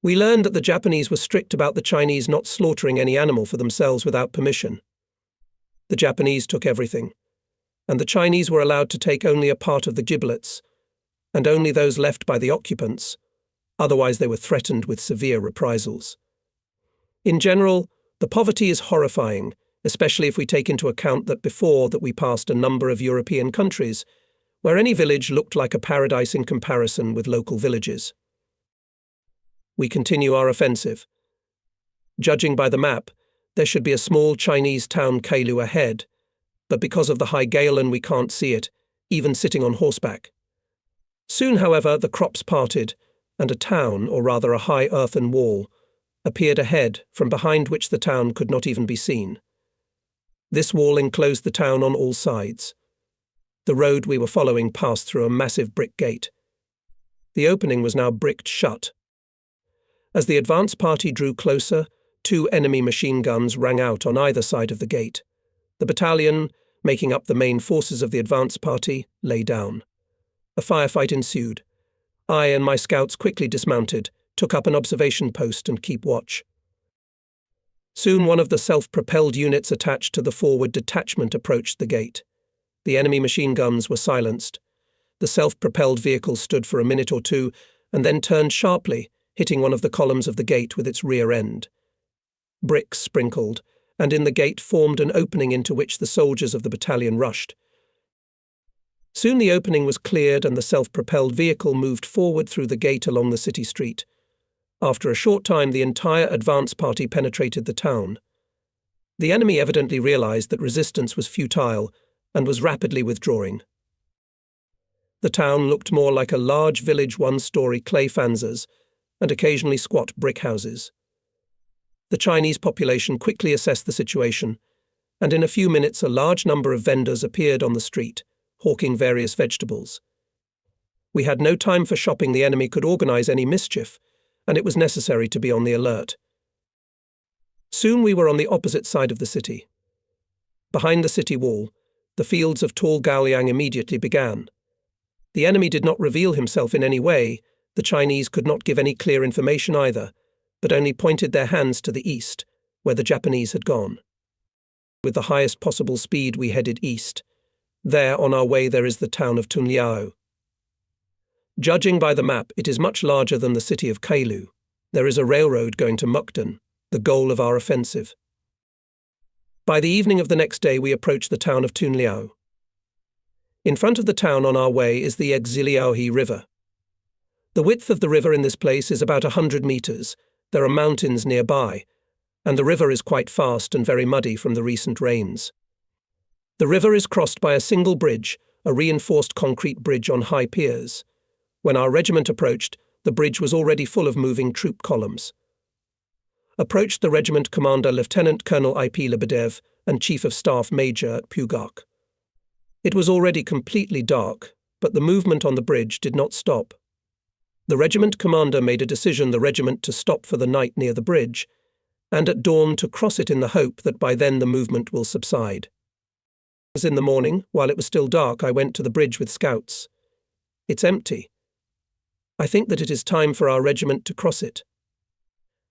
We learned that the Japanese were strict about the Chinese not slaughtering any animal for themselves without permission. The Japanese took everything, and the Chinese were allowed to take only a part of the giblets, and only those left by the occupants, otherwise they were threatened with severe reprisals. In general, the poverty is horrifying, especially if we take into account that before that we passed a number of European countries, where any village looked like a paradise in comparison with local villages. We continue our offensive. Judging by the map, there should be a small Chinese town Kailu ahead, but because of the high gale we can't see it, even sitting on horseback. Soon, however, the crops parted, and a town, or rather a high earthen wall, appeared ahead, from behind which the town could not even be seen. This wall enclosed the town on all sides. The road we were following passed through a massive brick gate. The opening was now bricked shut. As the advance party drew closer, 2 enemy machine guns rang out on either side of the gate. The battalion, making up the main forces of the advance party, lay down. A firefight ensued. I and my scouts quickly dismounted, took up an observation post and keep watch. Soon one of the self-propelled units attached to the forward detachment approached the gate. The enemy machine guns were silenced. The self-propelled vehicle stood for a minute or two and then turned sharply, hitting one of the columns of the gate with its rear end. Bricks sprinkled, and in the gate formed an opening into which the soldiers of the battalion rushed. Soon the opening was cleared and the self-propelled vehicle moved forward through the gate along the city street. After a short time, the entire advance party penetrated the town. The enemy evidently realized that resistance was futile and was rapidly withdrawing. The town looked more like a large village, 1-story clay fanzas and occasionally squat brick houses. The Chinese population quickly assessed the situation, and in a few minutes a large number of vendors appeared on the street, hawking various vegetables. We had no time for shopping. The enemy could organize any mischief, and it was necessary to be on the alert. Soon we were on the opposite side of the city. Behind the city wall, the fields of tall gaoliang immediately began. The enemy did not reveal himself in any way. The Chinese could not give any clear information either, but only pointed their hands to the east, where the Japanese had gone. With the highest possible speed we headed east. There, on our way, there is the town of Tunliao. Judging by the map, it is much larger than the city of Kailu. There is a railroad going to Mukden, the goal of our offensive. By the evening of the next day we approached the town of Tunliao. In front of the town on our way is the Exiliaohi River. The width of the river in this place is about 100 meters. There are mountains nearby, and the river is quite fast and very muddy from the recent rains. The river is crossed by a single bridge, a reinforced concrete bridge on high piers. When our regiment approached, the bridge was already full of moving troop columns. approached the regiment commander Lieutenant Colonel I.P. Lebedev and Chief of Staff Major at Pugak. It was already completely dark, but the movement on the bridge did not stop. The regiment commander made a decision the regiment to stop for the night near the bridge, and at dawn to cross it in the hope that by then the movement will subside. As in the morning, while it was still dark, I went to the bridge with scouts. It's empty. I think that it is time for our regiment to cross it.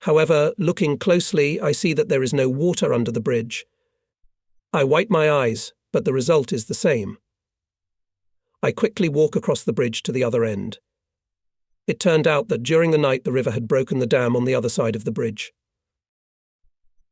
However, looking closely, I see that there is no water under the bridge. I wipe my eyes, but the result is the same. I quickly walk across the bridge to the other end. It turned out that during the night the river had broken the dam on the other side of the bridge.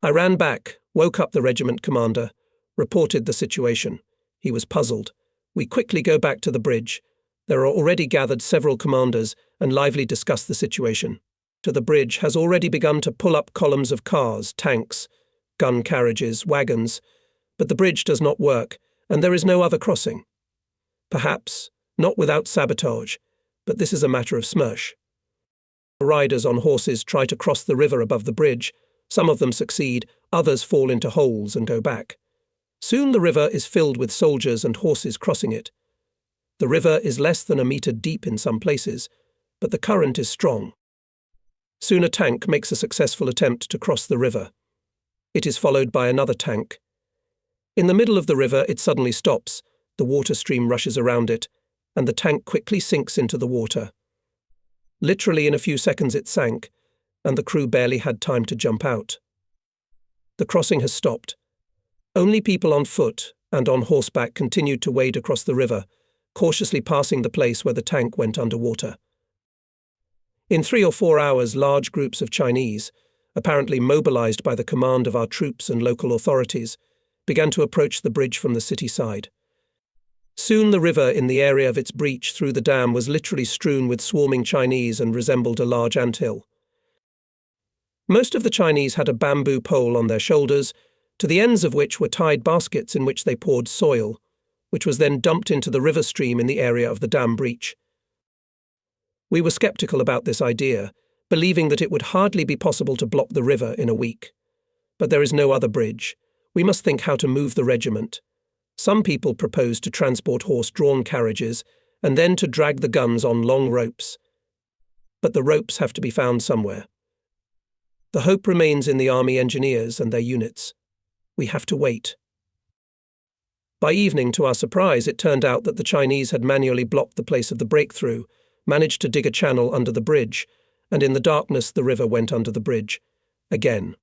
I ran back, woke up the regiment commander, reported the situation. He was puzzled. We quickly go back to the bridge. There are already gathered several commanders and lively discuss the situation. The bridge has already begun to pull up columns of cars, tanks, gun carriages, wagons, but the bridge does not work, and there is no other crossing. Perhaps, not without sabotage, but this is a matter of smersh. Riders on horses try to cross the river above the bridge. Some of them succeed, others fall into holes and go back. Soon the river is filled with soldiers and horses crossing it. The river is less than a meter deep in some places, but the current is strong. Soon a tank makes a successful attempt to cross the river. It is followed by another tank. In the middle of the river it suddenly stops, the water stream rushes around it, and the tank quickly sinks into the water. Literally in a few seconds it sank, and the crew barely had time to jump out. The crossing has stopped. Only people on foot and on horseback continued to wade across the river, cautiously passing the place where the tank went underwater. In 3 or 4 hours, large groups of Chinese, apparently mobilized by the command of our troops and local authorities, began to approach the bridge from the city side. Soon the river in the area of its breach through the dam was literally strewn with swarming Chinese and resembled a large anthill. Most of the Chinese had a bamboo pole on their shoulders, to the ends of which were tied baskets in which they poured soil, which was then dumped into the river stream in the area of the dam breach. We were skeptical about this idea, believing that it would hardly be possible to block the river in a week. But there is no other bridge. We must think how to move the regiment. Some people proposed to transport horse-drawn carriages and then to drag the guns on long ropes. But the ropes have to be found somewhere. The hope remains in the army engineers and their units. We have to wait. By evening, to our surprise, it turned out that the Chinese had manually blocked the place of the breakthrough, managed to dig a channel under the bridge, and in the darkness the river went under the bridge. Again.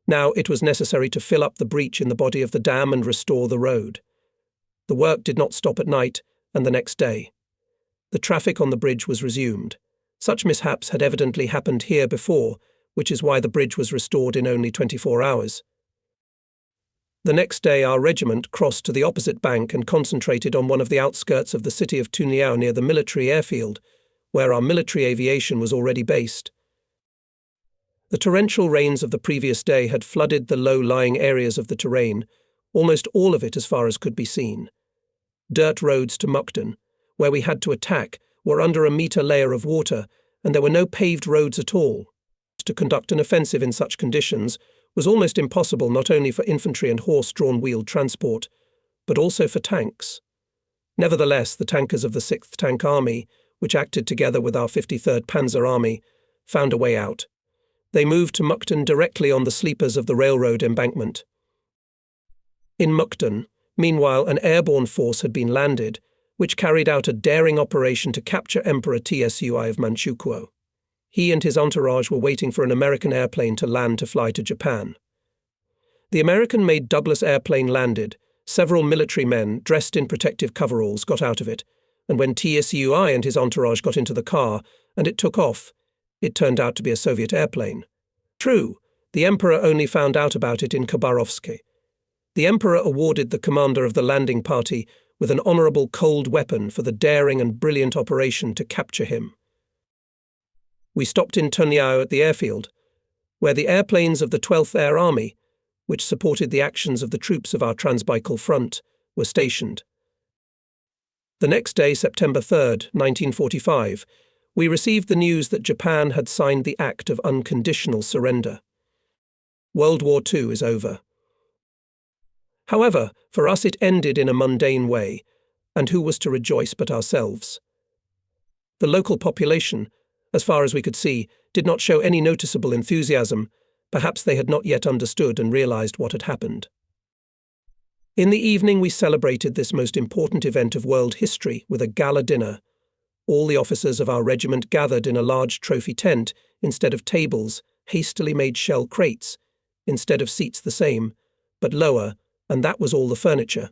Now it was necessary to fill up the breach in the body of the dam and restore the road. The work did not stop at night and the next day. The traffic on the bridge was resumed. Such mishaps had evidently happened here before, which is why the bridge was restored in only 24 hours. The next day our regiment crossed to the opposite bank and concentrated on one of the outskirts of the city of Tunliao near the military airfield, where our military aviation was already based. The torrential rains of the previous day had flooded the low-lying areas of the terrain, almost all of it as far as could be seen. Dirt roads to Mukden, where we had to attack, were under a metre layer of water, and there were no paved roads at all. To conduct an offensive in such conditions was almost impossible not only for infantry and horse-drawn wheeled transport, but also for tanks. Nevertheless, the tankers of the 6th Tank Army, which acted together with our 53rd Panzer Army, found a way out. They moved to Mukden directly on the sleepers of the railroad embankment. In Mukden, meanwhile, an airborne force had been landed, which carried out a daring operation to capture Emperor Tsui of Manchukuo. He and his entourage were waiting for an American airplane to land to fly to Japan. The American-made Douglas airplane landed. Several military men, dressed in protective coveralls, got out of it, and when Tsui and his entourage got into the car, and it took off, it turned out to be a Soviet airplane. True, the Emperor only found out about it in Khabarovsk. The Emperor awarded the commander of the landing party with an honourable cold weapon for the daring and brilliant operation to capture him. We stopped in Tunliao at the airfield, where the airplanes of the 12th Air Army, which supported the actions of the troops of our Transbaikal Front, were stationed. The next day, September 3rd, 1945, we received the news that Japan had signed the Act of Unconditional Surrender. World War II is over. However, for us it ended in a mundane way, and who was to rejoice but ourselves? The local population, as far as we could see, did not show any noticeable enthusiasm. Perhaps they had not yet understood and realized what had happened. In the evening we celebrated this most important event of world history with a gala dinner. All the officers of our regiment gathered in a large trophy tent instead of tables, hastily made shell crates, instead of seats the same, but lower, and that was all the furniture.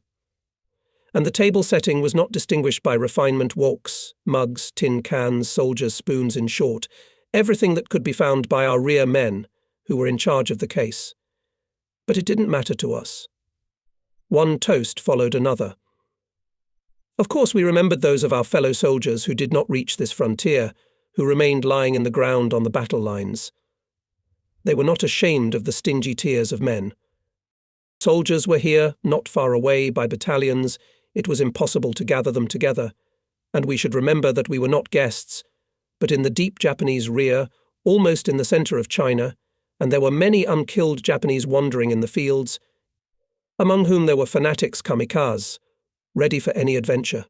And the table setting was not distinguished by refinement: walks, mugs, tin cans, soldiers' spoons, in short, everything that could be found by our rear men, who were in charge of the case. But it didn't matter to us. One toast followed another. Of course, we remembered those of our fellow soldiers who did not reach this frontier, who remained lying in the ground on the battle lines. They were not ashamed of the stingy tears of men. Soldiers were here, not far away, by battalions. It was impossible to gather them together, and we should remember that we were not guests, but in the deep Japanese rear, almost in the center of China, and there were many unkilled Japanese wandering in the fields, among whom there were fanatics kamikazes, ready for any adventure.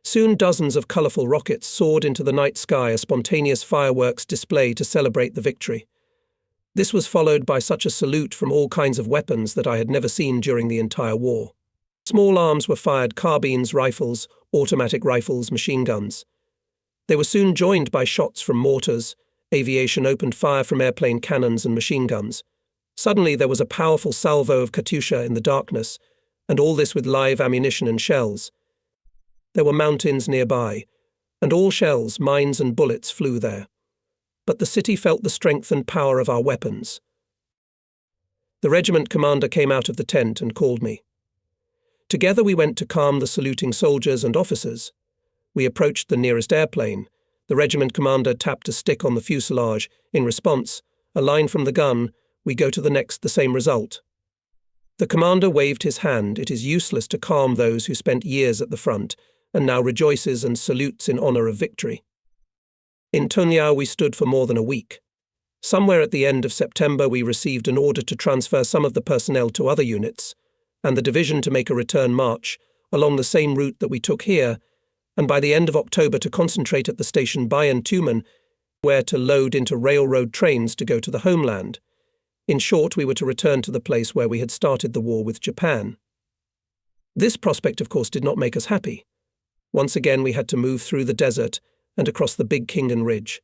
Soon dozens of colourful rockets soared into the night sky, a spontaneous fireworks display to celebrate the victory. This was followed by such a salute from all kinds of weapons that I had never seen during the entire war. Small arms were fired: carbines, rifles, automatic rifles, machine guns. They were soon joined by shots from mortars. Aviation opened fire from airplane cannons and machine guns. Suddenly there was a powerful salvo of Katyusha in the darkness, and all this with live ammunition and shells. There were mountains nearby, and all shells, mines and bullets flew there. But the city felt the strength and power of our weapons. The regiment commander came out of the tent and called me. Together we went to calm the saluting soldiers and officers. We approached the nearest airplane. The regiment commander tapped a stick on the fuselage. In response, a line from the gun: "We go to the next," the same result. The commander waved his hand. It is useless to calm those who spent years at the front and now rejoices and salutes in honor of victory. In Tunyao we stood for more than a week. Somewhere at the end of September we received an order to transfer some of the personnel to other units, and the division to make a return march along the same route that we took here, and by the end of October to concentrate at the station Bayan Tumen, where to load into railroad trains to go to the homeland. In short, we were to return to the place where we had started the war with Japan. This prospect, of course, did not make us happy. Once again we had to move through the desert and across the Big Khingan Ridge.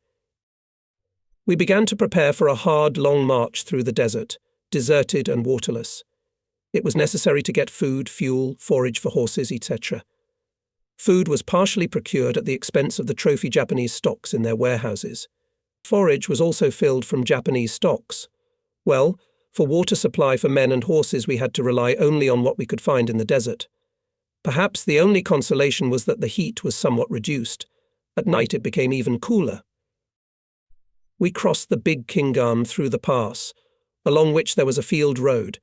We began to prepare for a hard, long march through the desert, deserted and waterless. It was necessary to get food, fuel, forage for horses, etc. Food was partially procured at the expense of the trophy Japanese stocks in their warehouses. Forage was also filled from Japanese stocks. Well, for water supply for men and horses we had to rely only on what we could find in the desert. Perhaps the only consolation was that the heat was somewhat reduced. At night it became even cooler. We crossed the Big Khingan through the pass, along which there was a field road,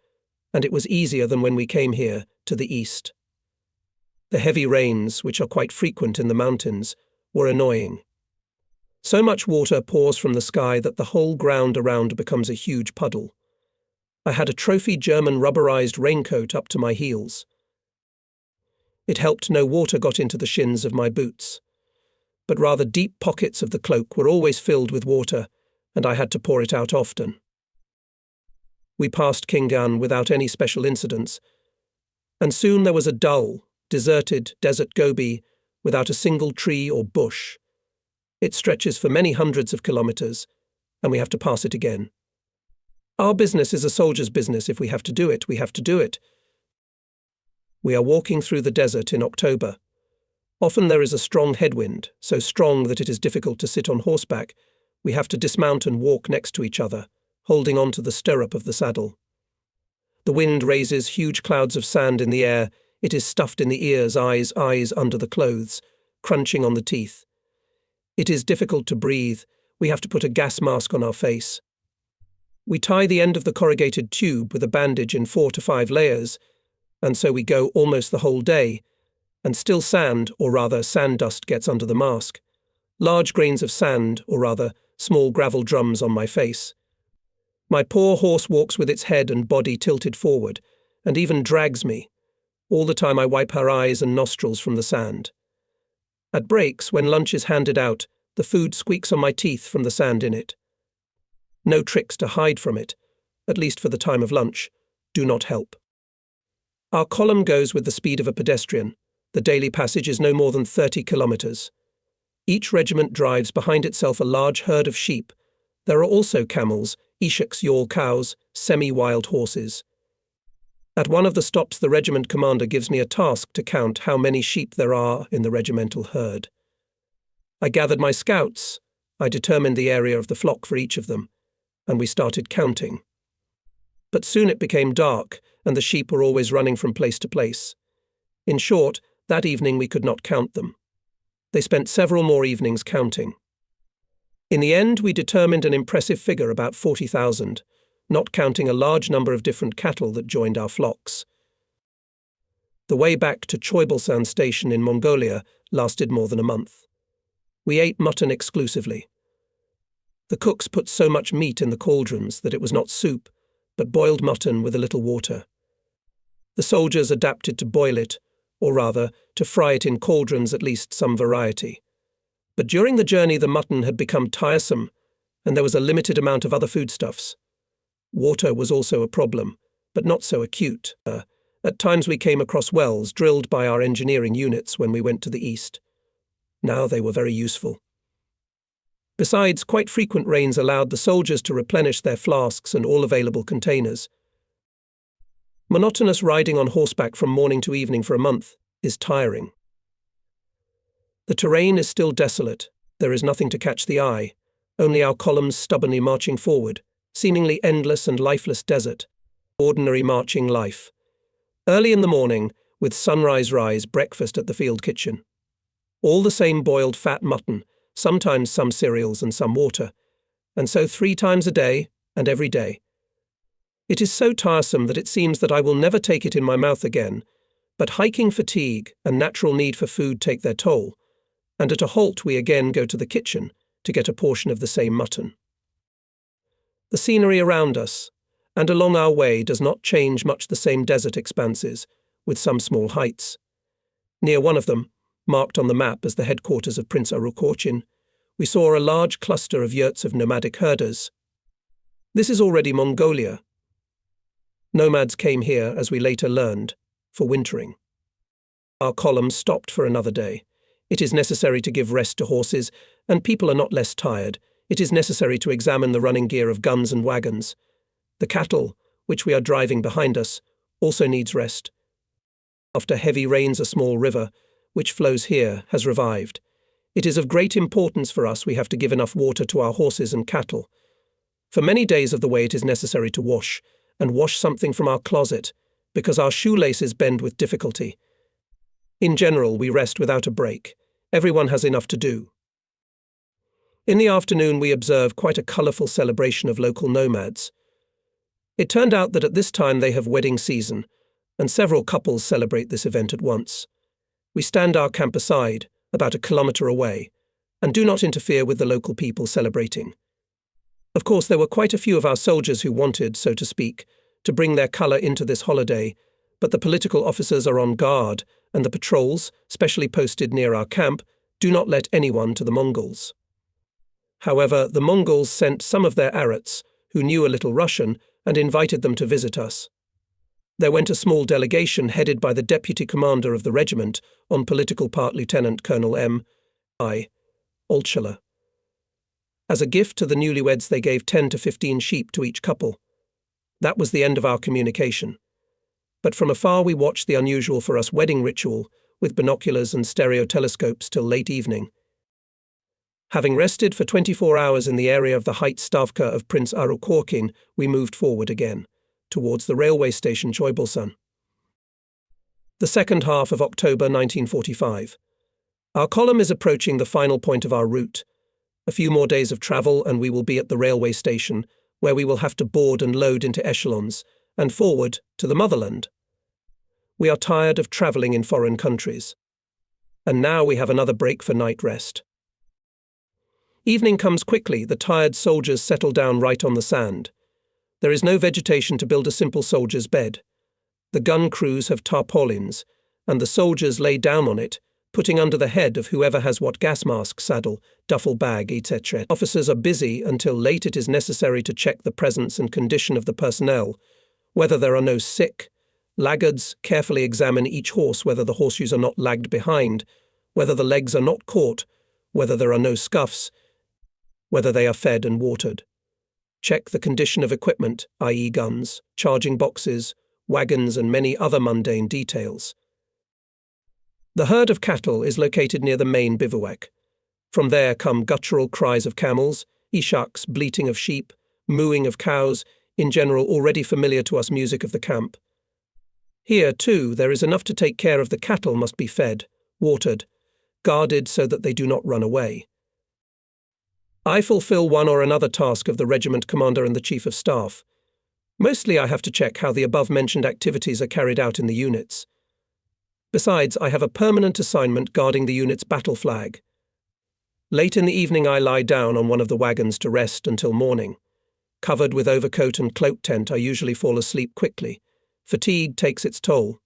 and it was easier than when we came here, to the east. The heavy rains, which are quite frequent in the mountains, were annoying. So much water pours from the sky that the whole ground around becomes a huge puddle. I had a trophy German rubberized raincoat up to my heels. It helped no water got into the shins of my boots, but rather deep pockets of the cloak were always filled with water, and I had to pour it out often. We passed Khingan without any special incidents, and soon there was a dull, deserted desert Gobi without a single tree or bush. It stretches for many hundreds of kilometers, and we have to pass it again. Our business is a soldier's business. If we have to do it, we have to do it. We are walking through the desert in October. Often there is a strong headwind, so strong that it is difficult to sit on horseback. We have to dismount and walk next to each other, holding on to the stirrup of the saddle. The wind raises huge clouds of sand in the air. It is stuffed in the ears, eyes under the clothes, crunching on the teeth. It is difficult to breathe. We have to put a gas mask on our face. We tie the end of the corrugated tube with a bandage in 4 to 5 layers, and so we go almost the whole day, and still sand, or rather sand dust, gets under the mask. Large grains of sand, or rather small gravel drums, on my face. My poor horse walks with its head and body tilted forward, and even drags me. All the time I wipe her eyes and nostrils from the sand. At breaks, when lunch is handed out, the food squeaks on my teeth from the sand in it. No tricks to hide from it, at least for the time of lunch, do not help. Our column goes with the speed of a pedestrian. The daily passage is no more than 30 kilometers. Each regiment drives behind itself a large herd of sheep. There are also camels, Eshak's yawl cows, semi-wild horses. At one of the stops, the regiment commander gives me a task to count how many sheep there are in the regimental herd. I gathered my scouts. I determined the area of the flock for each of them, and we started counting. But soon it became dark, and the sheep were always running from place to place. In short, that evening we could not count them. They spent several more evenings counting. In the end, we determined an impressive figure, about 40,000, not counting a large number of different cattle that joined our flocks. The way back to Turbulent station in Mongolia lasted more than a month. We ate mutton exclusively. The cooks put so much meat in the cauldrons that it was not soup, but boiled mutton with a little water. The soldiers adapted to boil it, or rather, to fry it in cauldrons, at least some variety. But during the journey the mutton had become tiresome, and there was a limited amount of other foodstuffs. Water was also a problem, but not so acute. At times we came across wells drilled by our engineering units when we went to the east. Now they were very useful. Besides, quite frequent rains allowed the soldiers to replenish their flasks and all available containers. Monotonous riding on horseback from morning to evening for a month is tiring. The terrain is still desolate. There is nothing to catch the eye, only our columns stubbornly marching forward, seemingly endless and lifeless desert. Ordinary marching life. Early in the morning, with sunrise rise, breakfast at the field kitchen. All the same boiled fat mutton, sometimes some cereals and some water, and so 3 times a day and every day. It is so tiresome that it seems that I will never take it in my mouth again, but hiking fatigue and natural need for food take their toll, and at a halt we again go to the kitchen to get a portion of the same mutton. The scenery around us and along our way does not change much, the same desert expanses, with some small heights. Near one of them, marked on the map as the headquarters of Prince Arukorchin, we saw a large cluster of yurts of nomadic herders. This is already Mongolia. Nomads came here, as we later learned, for wintering. Our column stopped for another day. It is necessary to give rest to horses, and people are not less tired. It is necessary to examine the running gear of guns and wagons. The cattle, which we are driving behind us, also needs rest. After heavy rains, a small river, which flows here, has revived. It is of great importance for us. We have to give enough water to our horses and cattle. For many days of the way it is necessary to wash, and wash something from our closet, because our shoelaces bend with difficulty. In general, we rest without a break. Everyone has enough to do. In the afternoon, we observe quite a colourful celebration of local nomads. It turned out that at this time they have wedding season, and several couples celebrate this event at once. We stand our camp aside, about 1 kilometre away, and do not interfere with the local people celebrating. Of course, there were quite a few of our soldiers who wanted, so to speak, to bring their colour into this holiday, but the political officers are on guard, and the patrols, specially posted near our camp, do not let anyone to the Mongols. However, the Mongols sent some of their Arats, who knew a little Russian, and invited them to visit us. There went a small delegation headed by the deputy commander of the regiment, on political part Lieutenant Colonel M.I. Olchala. As a gift to the newlyweds, they gave 10 to 15 sheep to each couple. That was the end of our communication. But from afar we watched the unusual for us wedding ritual, with binoculars and stereo telescopes till late evening. Having rested for 24 hours in the area of the height Stavka of Prince Arukorchin, we moved forward again, towards the railway station Choibalsan. The second half of October 1945. Our column is approaching the final point of our route. A few more days of travel and we will be at the railway station, where we will have to board and load into echelons, and forward to the motherland. We are tired of travelling in foreign countries. And now we have another break for night rest. Evening comes quickly. The tired soldiers settle down right on the sand. There is no vegetation to build a simple soldier's bed. The gun crews have tarpaulins, and the soldiers lay down on it, putting under the head of whoever has what gas mask, saddle, duffel bag, etc. Officers are busy until late. It is necessary to check the presence and condition of the personnel, whether there are no sick. Laggards carefully examine each horse, whether the horseshoes are not lagged behind, whether the legs are not caught, whether there are no scuffs, whether they are fed and watered. Check the condition of equipment, i.e. guns, charging boxes, wagons and many other mundane details. The herd of cattle is located near the main bivouac. From there come guttural cries of camels, ishaks, bleating of sheep, mooing of cows, in general already familiar to us music of the camp. Here, too, there is enough to take care of. The cattle must be fed, watered, guarded so that they do not run away. I fulfill one or another task of the regiment commander and the chief of staff. Mostly I have to check how the above-mentioned activities are carried out in the units. Besides, I have a permanent assignment guarding the unit's battle flag. Late in the evening I lie down on one of the wagons to rest until morning. Covered with overcoat and cloak tent, I usually fall asleep quickly. Fatigue takes its toll.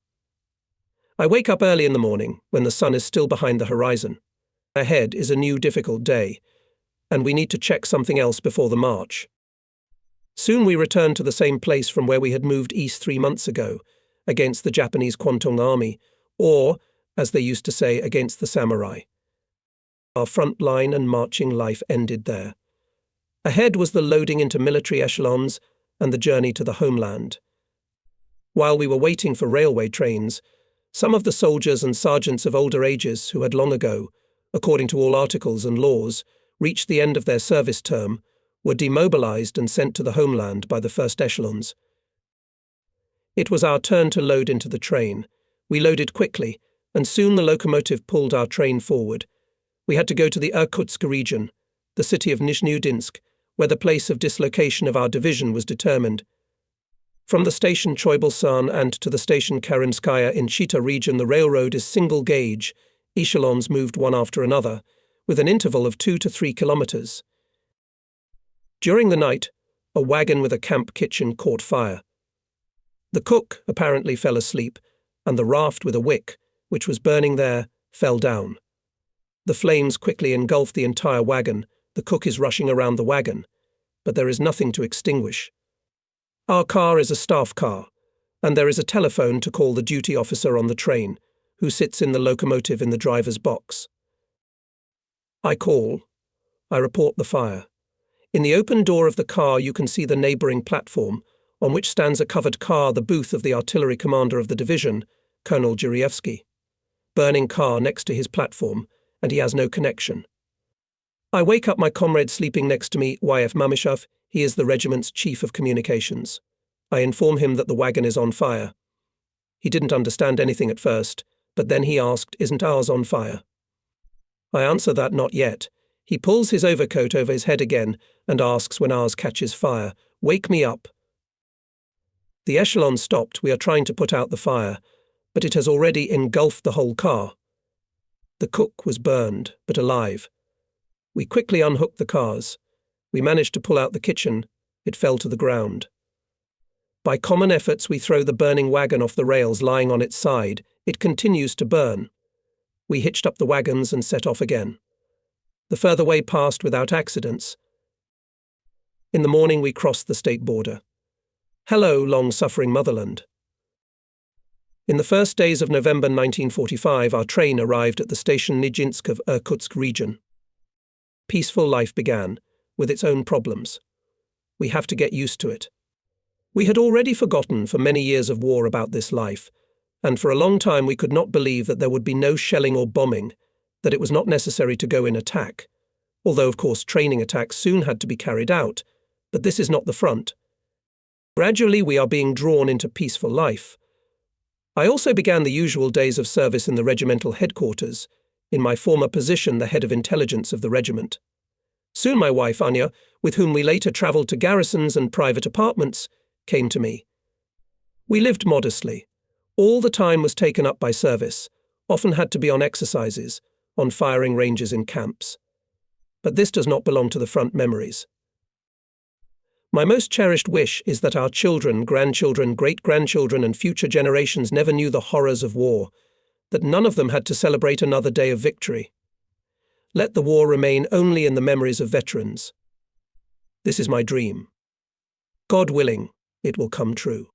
I wake up early in the morning, when the sun is still behind the horizon. Ahead is a new difficult day, and we need to check something else before the march. Soon we return to the same place from where we had moved east 3 months ago, against the Japanese Kwantung Army, or, as they used to say, against the samurai. Our front line and marching life ended there. Ahead was the loading into military echelons and the journey to the homeland. While we were waiting for railway trains, some of the soldiers and sergeants of older ages who had long ago, according to all articles and laws, reached the end of their service term, were demobilized and sent to the homeland by the first echelons. It was our turn to load into the train. We loaded quickly, and soon the locomotive pulled our train forward. We had to go to the Irkutsk region, the city of Nizhneudinsk, where the place of dislocation of our division was determined. From the station Choibalsan and to the station Karinskaya in Chita region, the railroad is single gauge, echelons moved one after another, with an interval of 2 to 3 kilometers. During the night, a wagon with a camp kitchen caught fire. The cook apparently fell asleep, and the raft with a wick, which was burning there, fell down. The flames quickly engulfed the entire wagon. The cook is rushing around the wagon, but there is nothing to extinguish. Our car is a staff car, and there is a telephone to call the duty officer on the train, who sits in the locomotive in the driver's box. I call. I report the fire. In the open door of the car you can see the neighbouring platform, on which stands a covered car, the booth of the artillery commander of the division, Colonel Jurievsky. Burning car next to his platform, and he has no connection. I wake up my comrade sleeping next to me, YF Mamishov. He is the regiment's chief of communications. I inform him that the wagon is on fire. He didn't understand anything at first, but then he asked, "Isn't ours on fire?" I answer that not yet. He pulls his overcoat over his head again and asks when ours catches fire, "Wake me up." The echelon stopped. We are trying to put out the fire, but it has already engulfed the whole car. The cook was burned, but alive. We quickly unhooked the cars. We managed to pull out the kitchen. It fell to the ground. By common efforts we throw the burning wagon off the rails lying on its side. It continues to burn. We hitched up the wagons and set off again. The further way passed without accidents. In the morning we crossed the state border. Hello, long-suffering motherland. In the first days of November 1945, our train arrived at the station Nizhneudinsk of Irkutsk region. Peaceful life began, with its own problems. We have to get used to it. We had already forgotten for many years of war about this life, and for a long time we could not believe that there would be no shelling or bombing, that it was not necessary to go in attack, although of course training attacks soon had to be carried out, but this is not the front. Gradually we are being drawn into peaceful life. I also began the usual days of service in the regimental headquarters, in my former position the head of intelligence of the regiment. Soon my wife Anya, with whom we later travelled to garrisons and private apartments, came to me. We lived modestly. All the time was taken up by service, often had to be on exercises, on firing ranges in camps. But this does not belong to the front memories. My most cherished wish is that our children, grandchildren, great-grandchildren, and future generations never knew the horrors of war, that none of them had to celebrate another day of victory. Let the war remain only in the memories of veterans. This is my dream. God willing, it will come true.